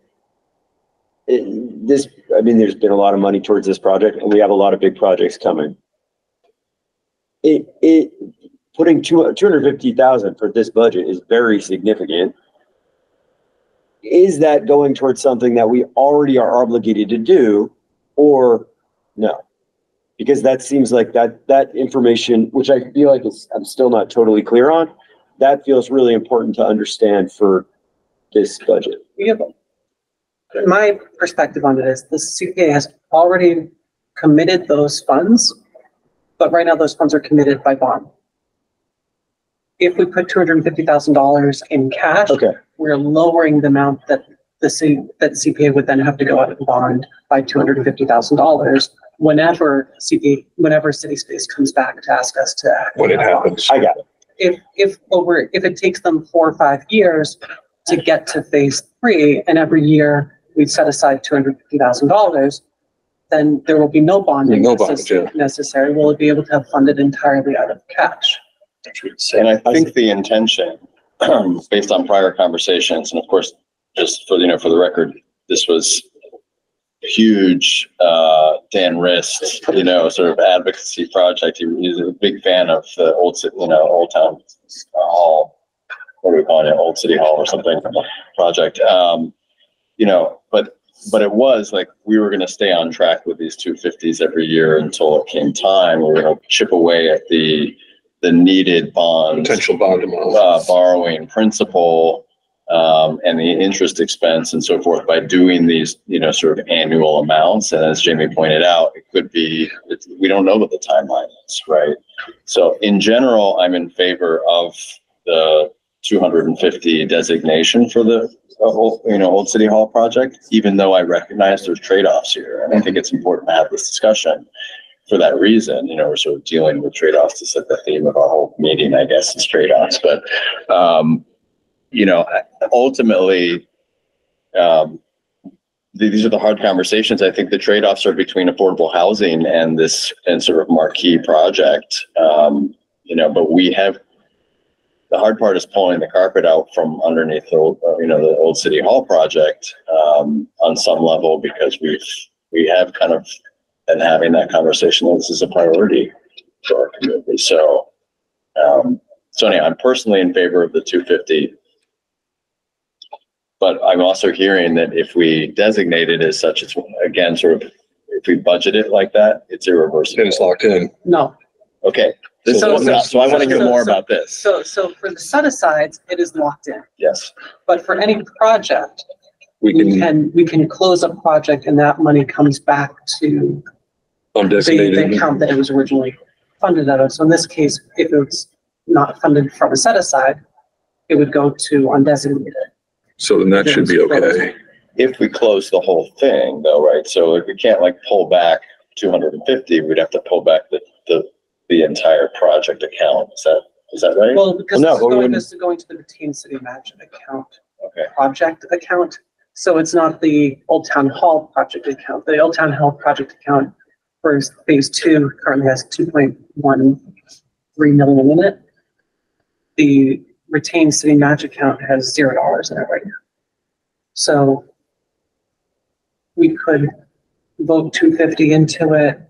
there's been a lot of money towards this project, and we have a lot of big projects coming. Putting 250,000 for this budget is very significant. Is that going towards something that we already are obligated to do, or no? Because that seems like that information, which I feel like I'm still not totally clear on, that feels really important to understand for this budget. Yeah, my perspective on it is the CPA has already committed those funds, but right now those funds are committed by bond. If we put $250,000 in cash, okay, we're lowering the amount that the CPA would then have to go out and bond by $250,000 whenever City Space comes back to ask us to act. When it happens. I got it. If it takes them 4 or 5 years to get to phase 3, and every year we set aside $250,000, then there will be no bonding necessary. We'll be able to have funded entirely out of cash. And I think the intention, based on prior conversations, and of course, just for the record, this was a huge Dan Rist, sort of advocacy project. He's a big fan of the Old Town Hall. What do we call it? Old City Hall or something project. But it was like we were going to stay on track with these 250s every year until it came time. We were going to chip away at the needed bond, potential bond amount, borrowing principal, and the interest expense and so forth by doing these, sort of annual amounts. And as Jamie pointed out, it could be, we don't know what the timeline is, right? So in general, I'm in favor of the 250 designation for the Old City Hall project, even though I recognize there's trade-offs here. And I think it's important to have this discussion for that reason. We're sort of dealing with trade-offs to set the theme of our whole meeting, I guess, is trade-offs. But, ultimately, these are the hard conversations. I think the trade-offs are between affordable housing and sort of marquee project. But we have, the hard part is pulling the carpet out from underneath the Old City Hall project on some level, because we have kind of been having that conversation that this is a priority for our community. So anyway, I'm personally in favor of the 250, but I'm also hearing that if we designate it as such, it's again sort of, if we budget it like that, it's irreversible. It's locked in. No. Okay. So I want to hear more about this. So for the set asides, it is locked in. Yes. But for any project, we can close a project and that money comes back to the account that it was originally funded out of. So in this case, if it's not funded from a set aside, it would go to undesignated. So then that should be okay. If we close the whole thing though, right? So if we can't pull back 250, we'd have to pull back the entire project account. Is that right? Well, because this is going to the retained city match account, project account. So it's not the Old Town Hall project account. The Old Town Hall project account for phase 2 currently has 2.13 million in it. The retained city match account has $0 in it right now. So we could vote 250 into it.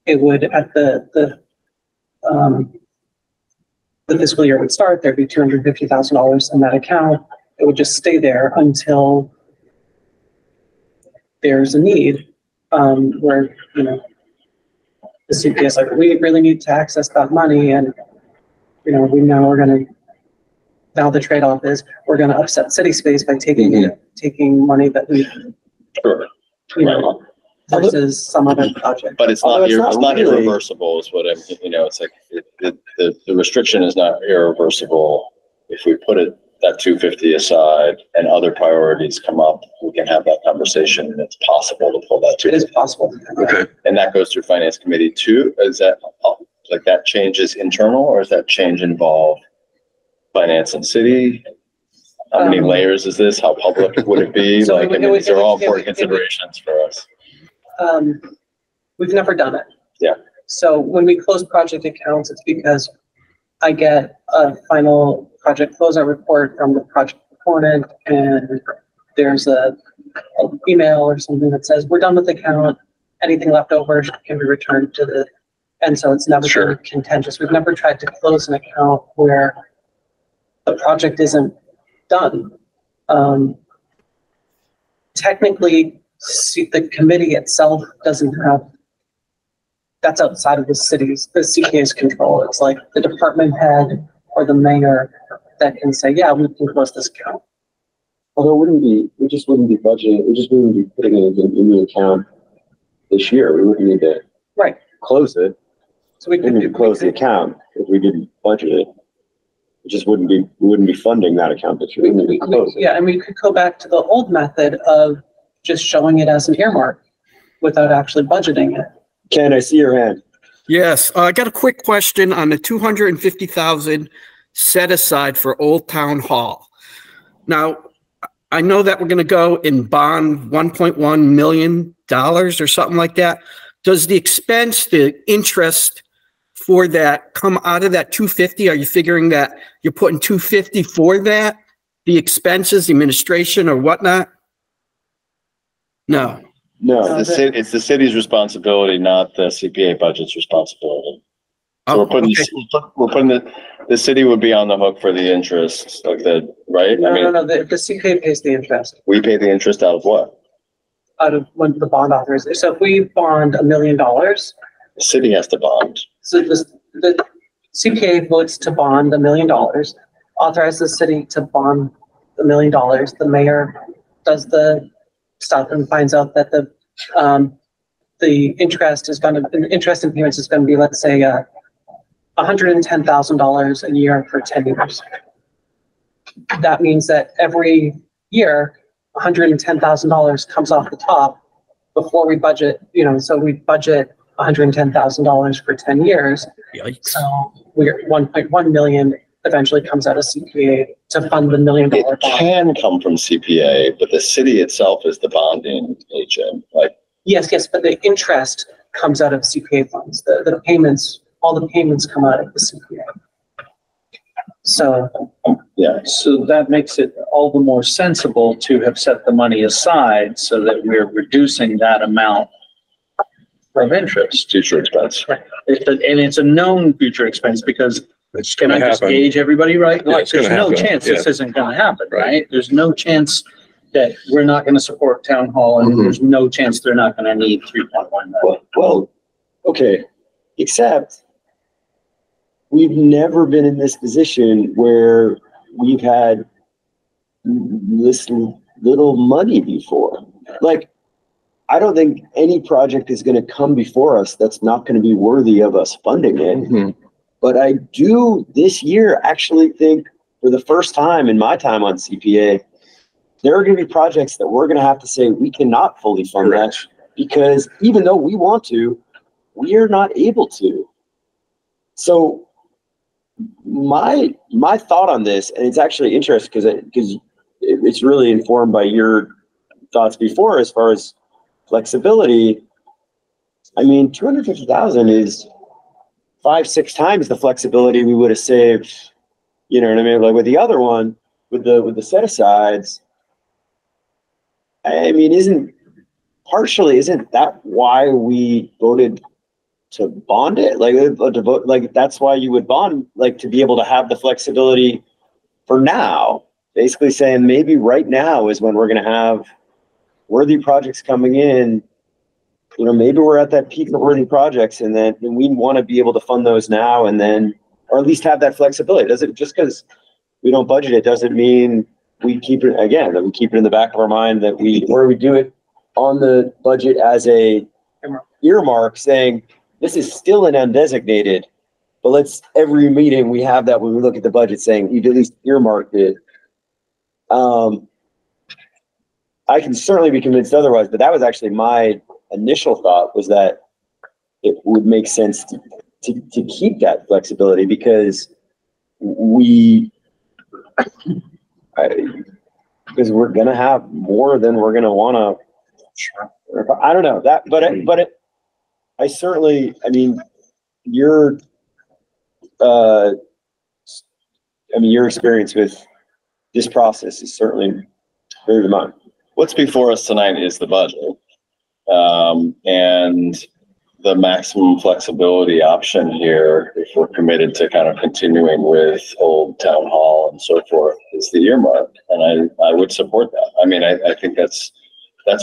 It would, at the fiscal year would start, there'd be $250,000 in that account. It would just stay there until there's a need, where, the CPA is like, we really need to access that money. And, now the trade-off is we're going to upset City Space by taking money that we, versus some other project. But it's not irreversible is what I'm, it's like the restriction is not irreversible. If we put that 250 aside and other priorities come up, we can have that conversation, and it's possible to pull that. It is possible. Okay. And that goes through Finance Committee too. Is that that change is internal, or does that change involve Finance and City? How many layers is this? How public would it be? These are all important considerations for us. We've never done it. Yeah. So when we close project accounts, it's because I get a final project closeout report from the project proponent, and there's a email or something that says, we're done with the count. Anything left over can be returned to the, and so it's never been contentious. We've never tried to close an account where the project isn't done. Technically, the committee itself doesn't have, that's outside of the CPA's control. It's like the department head or the mayor that can say, yeah, we can close this account. Although we just wouldn't be budgeting, we just wouldn't be putting it in the account this year. We wouldn't need to close it. So we could close the account if we didn't budget it. It just wouldn't be, we wouldn't be funding that account this year. We close it. Yeah, and we could go back to the old method of just showing it as an earmark without actually budgeting it. Ken, I see your hand. Yes, I got a quick question on the 250,000 set aside for Old Town Hall. Now, I know that we're going to go and bond $1.1 million or something like that. Does the expense, the interest for that come out of that 250? Are you figuring that you're putting 250 for that? The expenses, the administration or whatnot? No. No. It's the city's responsibility, not the CPA budget's responsibility. So we're putting the city would be on the hook for the interest of the, right? No, the CPA pays the interest. We pay the interest out of what? Out of when the bond authorization. So if we bond $1 million, the city has to bond. So the CPA votes to bond $1 million, authorizes the city to bond $1 million. The mayor does the stuff and finds out that the interest is going to, interest in payments is going to be, let's say, $110,000 a year for 10 years. That means that every year, $110,000 comes off the top before we budget, so we budget $110,000 for 10 years. Yikes. So we're 1.1 million eventually comes out of CPA to fund the $1 million bond. It can come from CPA, but the city itself is the bonding agent. Yes, but the interest comes out of CPA funds. The payments, all the payments come out of the CPA. So So that makes it all the more sensible to have set the money aside so that we're reducing that amount of interest. Future expense. And it's a known future expense because It's can gonna I just happen. gauge everybody right? Yeah, it's There's gonna no happen. chance Yeah. this isn't gonna happen, Right. right? There's no chance that we're not gonna support town hall and Mhm. there's no chance they're not gonna need 3.1 million. Well, okay, except we've never been in this position where we've had this little money before. Like, I don't think any project is going to come before us that's not going to be worthy of us funding it. Mhm. But I do this year actually think, for the first time in my time on CPA, there are going to be projects that we're going to have to say we cannot fully fund that, because even though we want to, we are not able to. So my thought on this, and it's actually interesting because it's really informed by your thoughts before as far as flexibility. I mean, 250,000 is 5-6 times the flexibility we would have saved. You know what I mean? Like with the other one, with the set asides. I mean, isn't that why we voted to bond it? Like that's why you would bond, like to be able to have the flexibility for now. Basically saying maybe right now is when we're going to have worthy projects coming in. Maybe we're at that peak of worthy projects, and then we want to be able to fund those now, and then, or at least have that flexibility. Doesn't, just because we don't budget it doesn't mean we keep it, again, that we keep it in the back of our mind that we do it on the budget as a earmark, saying this is still an undesignated, but every meeting we have that when we look at the budget saying you've at least earmarked it. I can certainly be convinced otherwise, but that was actually my initial thought, was that it would make sense to keep that flexibility, because we're going to have more than we're going to want to. I don't know that, but I certainly, I mean, your I mean, your experience with this process is certainly very mine. What's before us tonight is the budget. And the maximum flexibility option here, if we're committed to kind of continuing with Old Town Hall and so forth, is the earmark. And I would support that. I mean, I think that's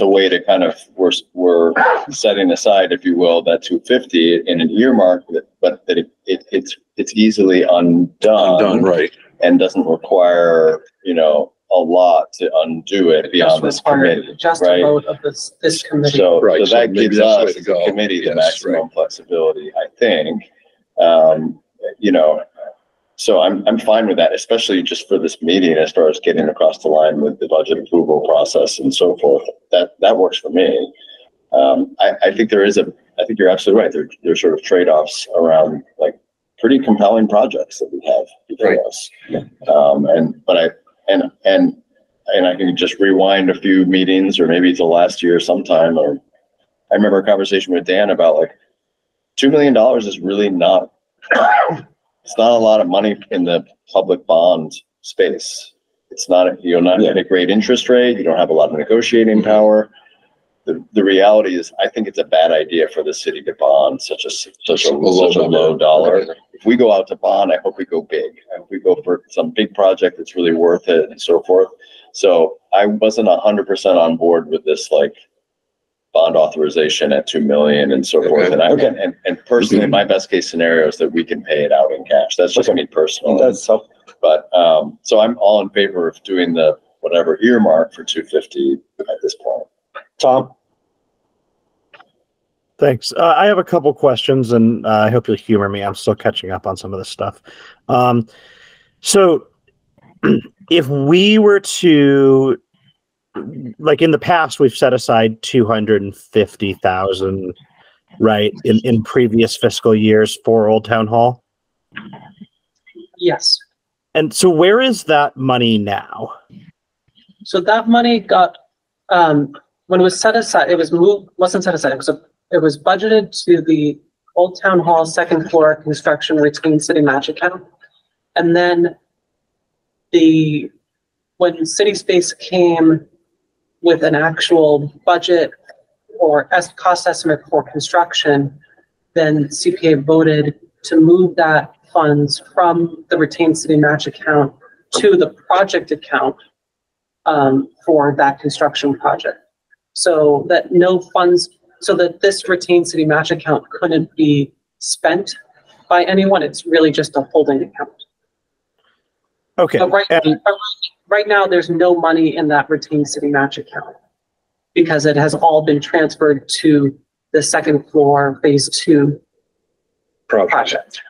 a way to kind of, we're setting aside, if you will, that 250 in an earmark, but that it's easily undone, right. And doesn't require, a lot to undo it beyond this committee, just right? a vote of this committee. So Right, so so that maybe gives that's the way us, to the go. committee, the Yes, maximum flexibility, I think. So I'm fine with that, especially just for this meeting as far as getting across the line with the budget approval process and so forth. That works for me. I think I think you're absolutely right. There's sort of trade-offs around like pretty compelling projects that we have before Right. us. And I can just rewind a few meetings, or maybe it's the last year sometime, or I remember a conversation with Dan about like $2 million is really not, it's not a lot of money in the public bond space. It's not, you'll not get a great interest rate. You don't have a lot of negotiating power. The reality is, I think it's a bad idea for the city to bond such a low dollar. If we go out to bond, I hope we go big. I hope we go for some big project that's really worth it and so forth. So I wasn't 100% on board with this like bond authorization at 2 million and so forth. And personally, my best case scenario is that we can pay it out in cash. That's just me personally. That's so. But so I'm all in favor of doing the whatever earmark for 250 at this point. Tom? Thanks. I have a couple questions, and I hope you'll humor me. I'm still catching up on some of this stuff. So if we were to, like in the past, we've set aside 250,000, right, in previous fiscal years for Old Town Hall. Yes. And so where is that money now? So that money got, when it was set aside, it was moved, wasn't set aside. It was budgeted to the Old Town Hall second floor construction retained city match account. And then when City Space came with an actual budget or cost estimate for construction, then CPA voted to move that funds from the retained city match account to the project account for that construction project. So that this retained city match account couldn't be spent by anyone. It's really just a holding account. Okay. But right now, there's no money in that retained city match account because it has all been transferred to the second floor phase 2 project.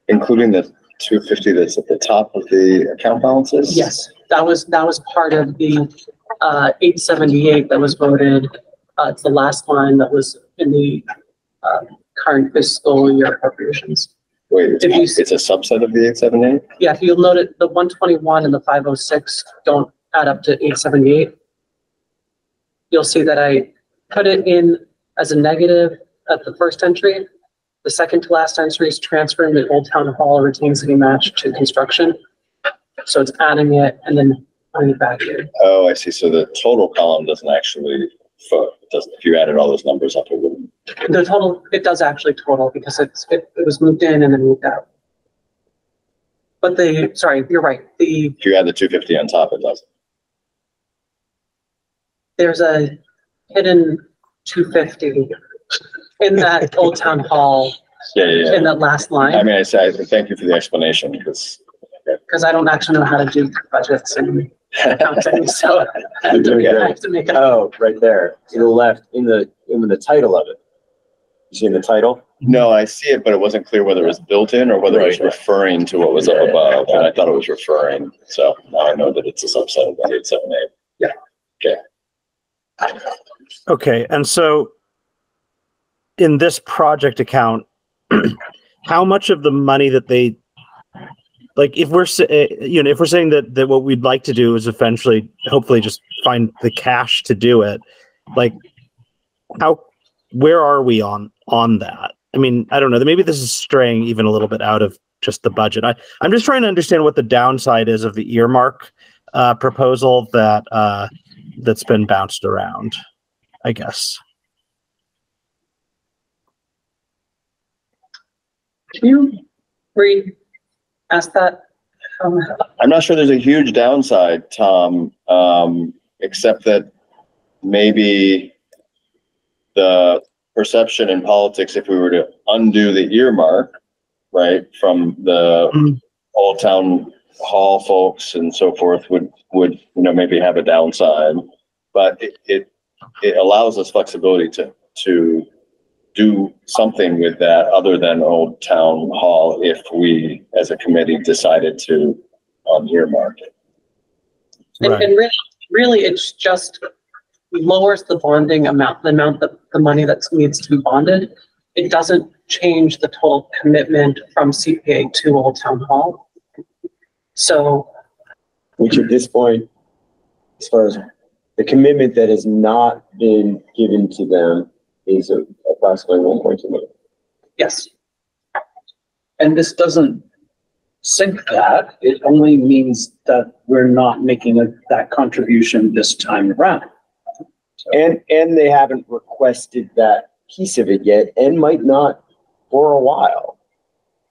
Including the 250 that's at the top of the account balances? Yes, that was part of the 878 that was voted. It's the last line that was in the current fiscal year appropriations. Wait, it's a subset of the 878? Yeah, if you'll note it, the 121 and the 506 don't add up to 878. You'll see that I put it in as a negative at the first entry. The second to last entry is transferring the Old Town Hall retained city match to construction. So it's adding it and then putting it back in. Oh, I see. So the total column doesn't actually, if you added all those numbers up, it wouldn't. The total, it does actually total because it was moved in and then moved out. But sorry, you're right. If you add the 250 on top, it doesn't. There's a hidden 250 in that Old Town Hall. Yeah. In that last line. I mean, I thank you for the explanation because I don't actually know how to do budgets and accounting, so I have to make it. Oh, right there to the left in the title of it. You see the title? No, I see it, but it wasn't clear whether it was built in or whether it was referring to what was up above. And I thought it was referring. So now I know that it's a subset of the 878. Yeah. Okay. Okay. And so in this project account, how much of the money that they, like, if we're saying that what we'd like to do is eventually, hopefully just find the cash to do it, like, where are we on that? I mean, I don't know. Maybe this is straying even a little bit out of just the budget. I'm just trying to understand what the downside is of the earmark proposal that's been bounced around, I guess. Can you ask that? I'm not sure there's a huge downside, Tom, except that maybe the perception in politics, if we were to undo the earmark, right, from the Old Town Hall folks and so forth would, maybe have a downside, but it allows us flexibility to do something with that other than Old Town Hall if we, as a committee, decided to earmark it. And really, it's just lowers the bonding amount, the money that needs to be bonded. It doesn't change the total commitment from CPA to Old Town Hall. So, which at this point, as far as the commitment that has not been given to them is approximately 1.2 million. yes. And this doesn't sink that. It only means that we're not making that contribution this time around. So. And they haven't requested that piece of it yet, and might not for a while,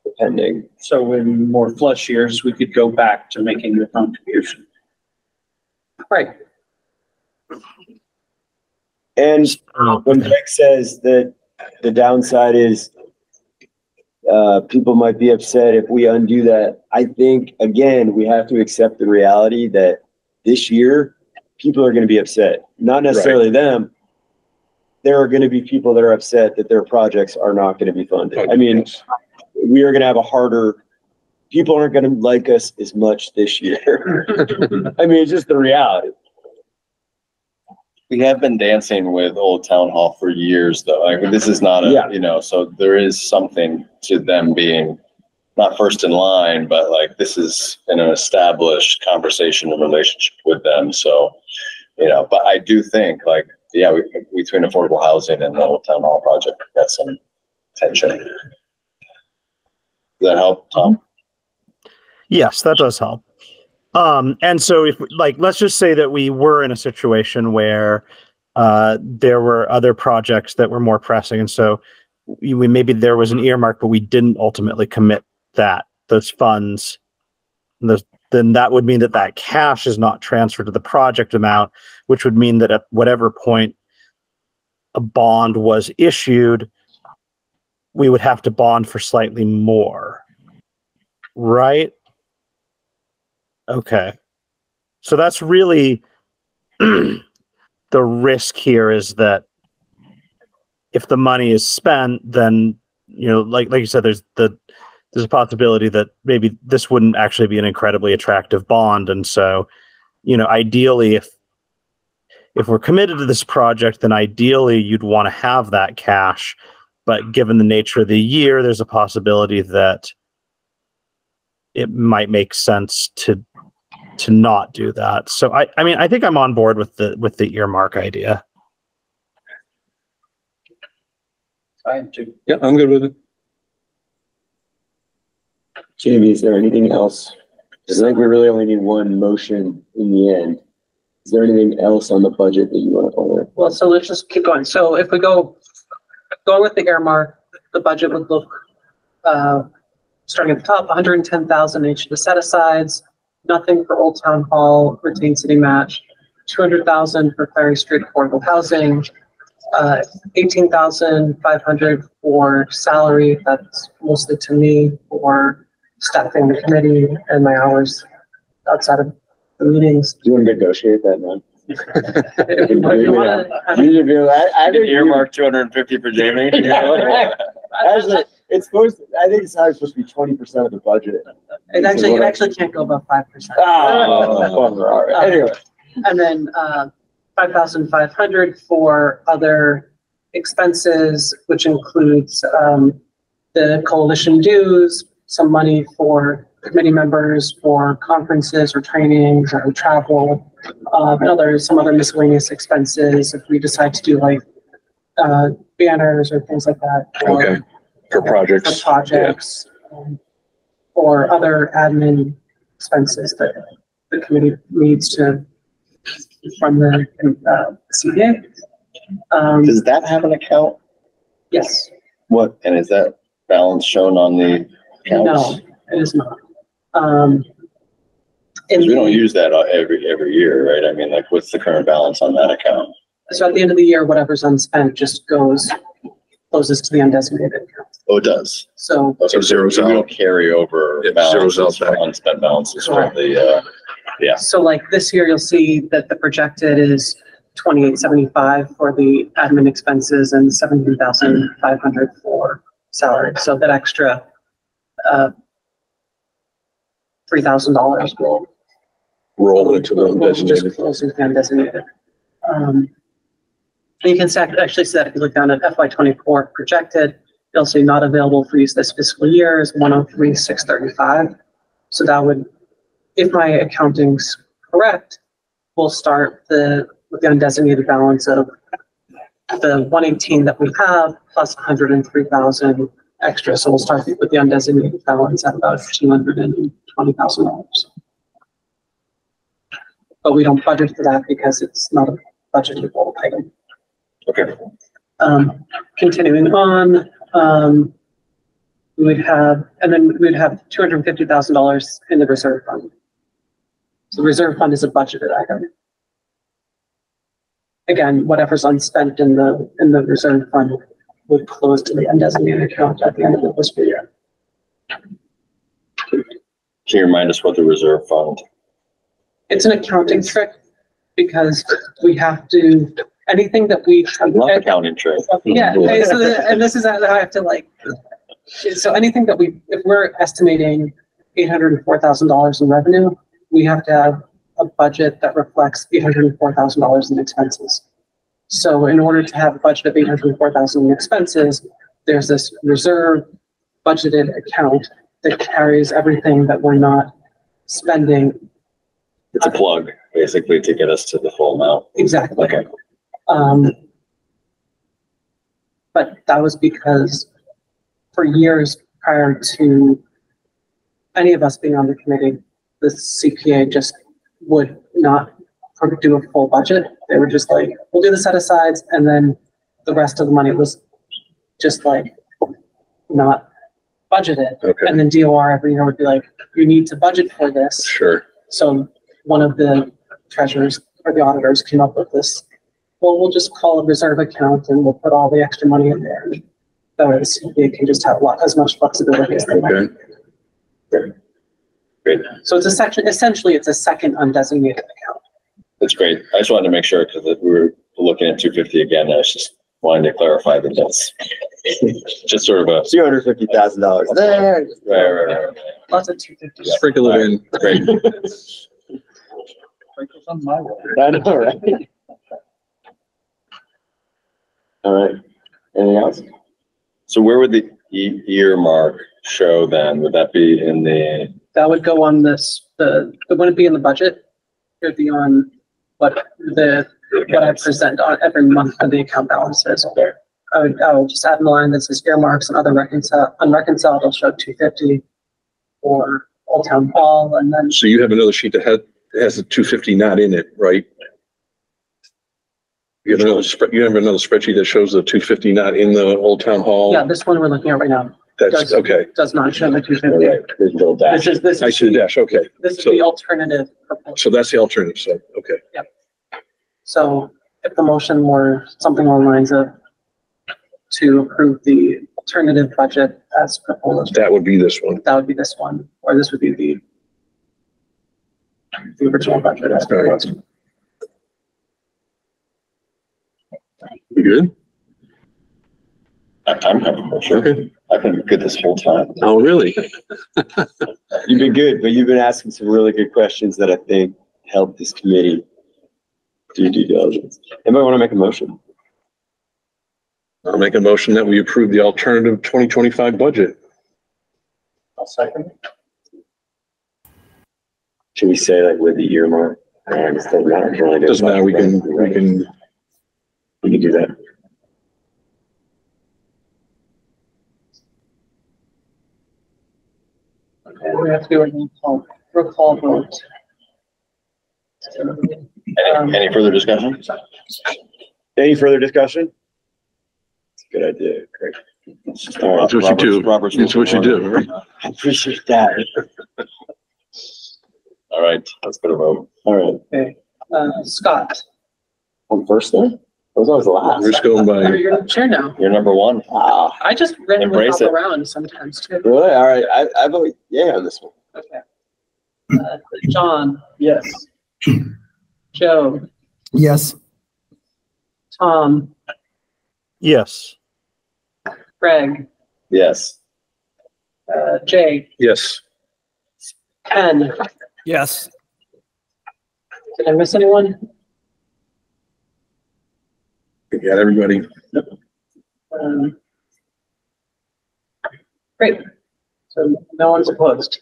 depending. So in more flush years, we could go back to making the contribution. Right. And when Greg says that the downside is people might be upset if we undo that, I think, again, we have to accept the reality that this year people are going to be upset. Not necessarily them. There are going to be people that are upset that their projects are not going to be funded. I mean, we are going to have a harder, people aren't going to like us as much this year. I mean, it's just the reality. We have been dancing with Old Town Hall for years, though. Like, this is not so there is something to them being not first in line, but like this is an established conversation and relationship with them. So, but I do think between affordable housing and the Old Town Hall project, we've got some tension. Does that help, Tom? Yes, that does help. And so if let's just say that we were in a situation where there were other projects that were more pressing. And so maybe there was an earmark, but we didn't ultimately commit those funds. Then that would mean that cash is not transferred to the project amount, which would mean that at whatever point a bond was issued, we would have to bond for slightly more. Right? Okay. So that's really the risk here, is that if the money is spent, then, like you said, there's a possibility that maybe this wouldn't actually be an incredibly attractive bond. And so, ideally, if we're committed to this project, then ideally you'd want to have that cash. But given the nature of the year, there's a possibility that it might make sense to not do that. So I think I'm on board with the earmark idea. I am too. Yeah, I'm good with it. Jamie, is there anything else? Because I think we really only need one motion in the end. Is there anything else on the budget that you want to point out? Well, so let's just keep going. So if we go with the earmark, the budget would look starting at the top, 110,000 each of the set asides, nothing for Old Town Hall, retained city match, 200,000 for Clary Street affordable housing, 18,500 for salary. That's mostly to me for staffing the committee and my hours outside of the meetings. Do you want to negotiate that, man? I think earmark 250 for Jamie. Actually, it's supposed to, I think it's not supposed to be 20% of the budget. It actually can't go above 5%. Anyway. And then 5,500 for other expenses, which includes the coalition dues, some money for committee members for conferences or trainings or travel, and some other miscellaneous expenses if we decide to do banners or things like that. Okay. For projects. For projects. or other admin expenses that the committee needs to run the CPA. Does that have an account? Yes. What, and is that balance shown on the accounts? No, it is not. Because we don't use that every year, right? I mean, like, what's the current balance on that account? So at the end of the year, whatever's unspent just closes to the undesignated account. Oh, it does. So So zeros We out. don't carry over Yeah, zeros balances, out back. unspent balances from the, yeah. So like this year, you'll see that the projected is 2875 for the admin expenses and 17,500 for salary. So that extra $3,000 will Roll into the just designated. close into the undesignated. You can actually see that if you look down at FY24 projected, you'll see not available for use this fiscal year is 103,635. So that would, if my accounting's correct, we'll start with the undesignated balance of the 118 that we have plus 103,000 extra. So we'll start with the undesignated balance at about $220,000. But we don't budget for that because it's not a budgetable item. Okay. Continuing on, we'd have $250,000 in the reserve fund. So the reserve fund is a budgeted item. Again, whatever's unspent in the reserve fund would close to the undesignated account at the end of the fiscal year. Can you remind us what the reserve fund? It's an accounting trick because we have to, anything that we. I love accounting trick. Yeah, and this is how I have to like, so anything that if we're estimating $804,000 in revenue, we have to have a budget that reflects $804,000 in expenses. So in order to have a budget of $804,000 in expenses, there's this reserve budgeted account that carries everything that we're not spending. It's a plug, basically, to get us to the full amount. Exactly. Okay. But that was because for years prior to any of us being on the committee, the CPA just would not do a full budget. They were just like, we'll do the set asides, and then the rest of the money was just like not budgeted. Okay. And then DOR every year would be like, you need to budget for this. Sure. So one of the treasurers or the auditors came up with this. Well, we'll just call a reserve account and we'll put all the extra money in there. That way the CPA can just have as much flexibility as they want. Okay. Great. So it's essentially it's a second undesignated account. That's great. I just wanted to make sure because we were looking at 250 again. I was just wanting to clarify that that's just sort of a $250,000 there. right. Lots of 250. Sprinkle it in. Great. Sprinkles on my way. I know, right? All right. Anything else? So where would the earmark show then? Would that be in the? That would go on this. It wouldn't be in the budget. It would be on what I present on every month for the account balances. I would just add in the line that says earmarks and other unreconciled. I'll show 250 for Old Town Hall, and then So you have another sheet that has the 250 not in it, right? You have another spreadsheet that shows the 250 not in the Old Town Hall? yeah, this one we're looking at right now That's okay. does not show the 250. Right. There's a little dash. This I is see the dash, okay. this is So- the alternative proposal. So that's the alternative, so, okay. So if the motion were something along the lines of to approve the alternative budget as proposed, That would be this one. that would be this one, or this would be the original budget as proposed. You good? I'm having for sure. Okay. I've been good this whole time. Oh, really? You've been good, but you've been asking some really good questions that I think help this committee do due diligence. Anybody want to make a motion? I'll make a motion that we approve the alternative 2025 budget. I'll second it. Should we say like with the earmark? It doesn't matter. Doesn't matter, we can do that. And we have to do a roll call vote. Any further discussion? Any further discussion? It's a good idea, Craig. All right. That's what you do. That's what you do, right? I appreciate that. All right, let's go to vote. All right. Okay, Scott, I'm first there? I was always the last. We're just going by, you're the chair now. You're number one. Ah, I just randomly Embrace hop it. around sometimes too. really? All right. I vote yeah on this one. Okay. John, yes. Joe, Yes. Tom, Yes. Greg, Yes. Jay, yes. Ken. Yes. Did I miss anyone? We got everybody. Um, Great. So no one's opposed.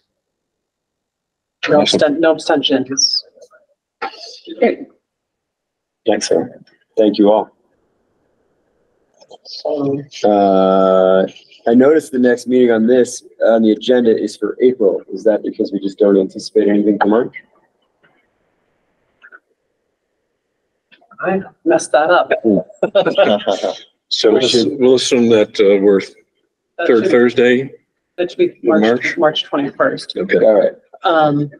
No abstentions. Great. Excellent. Thank you all. So I noticed the next meeting on the agenda is for April. Is that because we just don't anticipate anything for March? I messed that up. So we'll assume that we're That third should- Thursday. That should be March? March 21st. Okay. All right.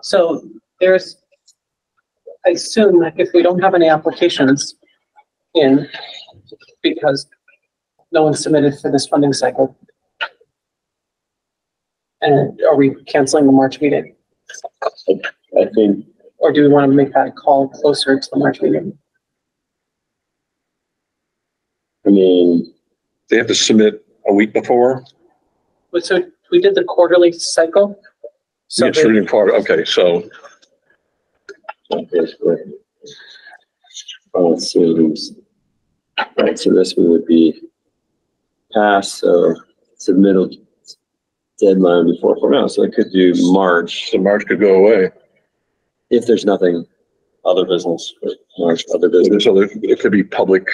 So I assume that if we don't have any applications in, because no one submitted for this funding cycle, and are we canceling the March meeting? I think, Or do we want to make that call closer to the March meeting? I mean, They have to submit a week before. So we did the quarterly cycle. So It's reading part. Okay, so let's see who's, right, so this one would be passed, so submittal deadline before, no, so it could do March, March could go away. if there's nothing, Other business. March, other business. So it could be public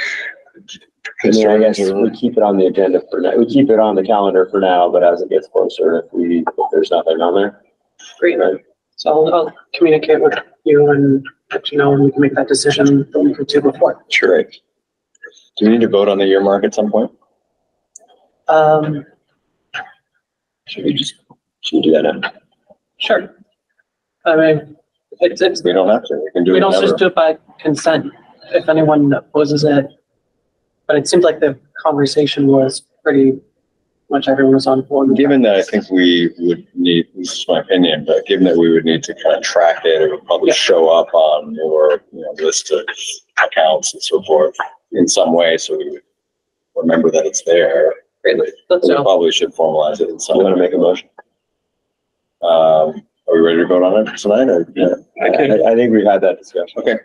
I mean, I guess concerns or. we keep it on the agenda for now, we keep it on the calendar for now, but as it gets closer, if there's nothing on there. Great. Right. So I'll communicate with you and let you know, and we can make that decision a week or two before. Sure. Do we need to vote on the earmark at some point? Should we do that now? Sure. I mean, it's, We don't have to. We can do we it don't just whenever. do it by consent if anyone opposes it. But it seemed like the conversation was pretty much everyone was on board. with Given that I think we would need, this is my opinion, but given that we would need to kind of track it, it would probably Yeah. show up on your, list of accounts and so forth in some way, so we would remember that it's there. Great. Let's We go. probably should formalize it in some You want to way. make a motion? Are we ready to vote on it tonight? Or, yeah. I think we've had that discussion. Okay.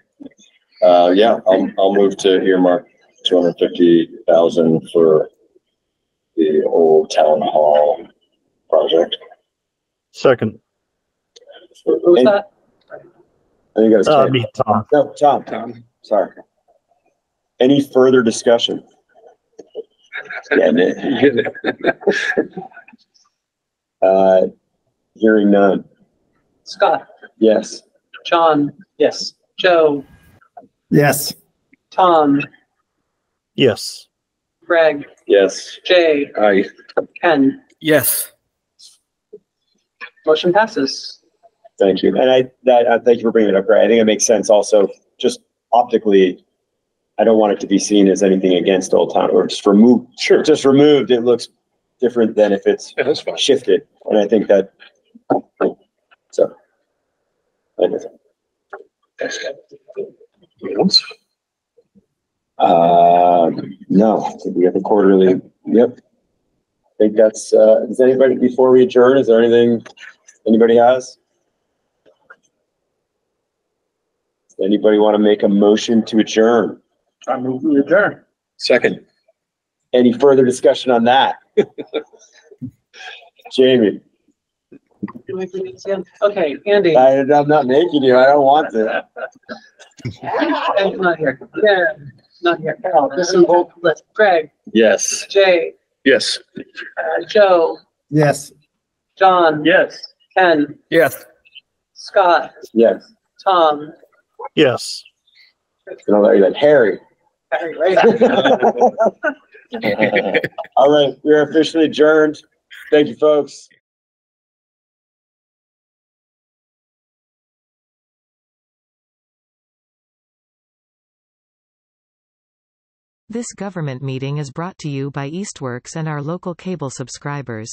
Yeah, I'll move to earmark 250,000 for the old town hall project. Second. Who's that? I think that was Ken. Me, Tom. No, Tom, sorry. Any further discussion? Getting it. Hearing none. Scott, Yes. John, yes. Joe, Yes. Tom, Yes. Greg, Yes. Jay, I, Ken. Yes. Motion passes. Thank you. And thank you for bringing it up, Greg. I think it makes sense also, just optically, I don't want it to be seen as anything against Old Town or just removed. Sure. Just removed, it looks different than if it's yeah, that's fine. shifted. And I think that, so. I guess. No, I think we have the quarterly, yep. I think that's, does anybody, before we adjourn, is there anything anybody has? Does anybody want to make a motion to adjourn? I move we adjourn. Second. Any further discussion on that? Jamie, Okay, Andy. I'm not making you, I don't want to. Ken's not here. Yeah, not here. Carol, this is both list. Greg, Yes. Jay, Yes. Joe, Yes. John, Yes. Ken, Yes. Scott, Yes. Tom. Yes. And all that, you're like, Harry. Harry, right? All right, we are officially adjourned. Thank you, folks. This government meeting is brought to you by Eastworks and our local cable subscribers.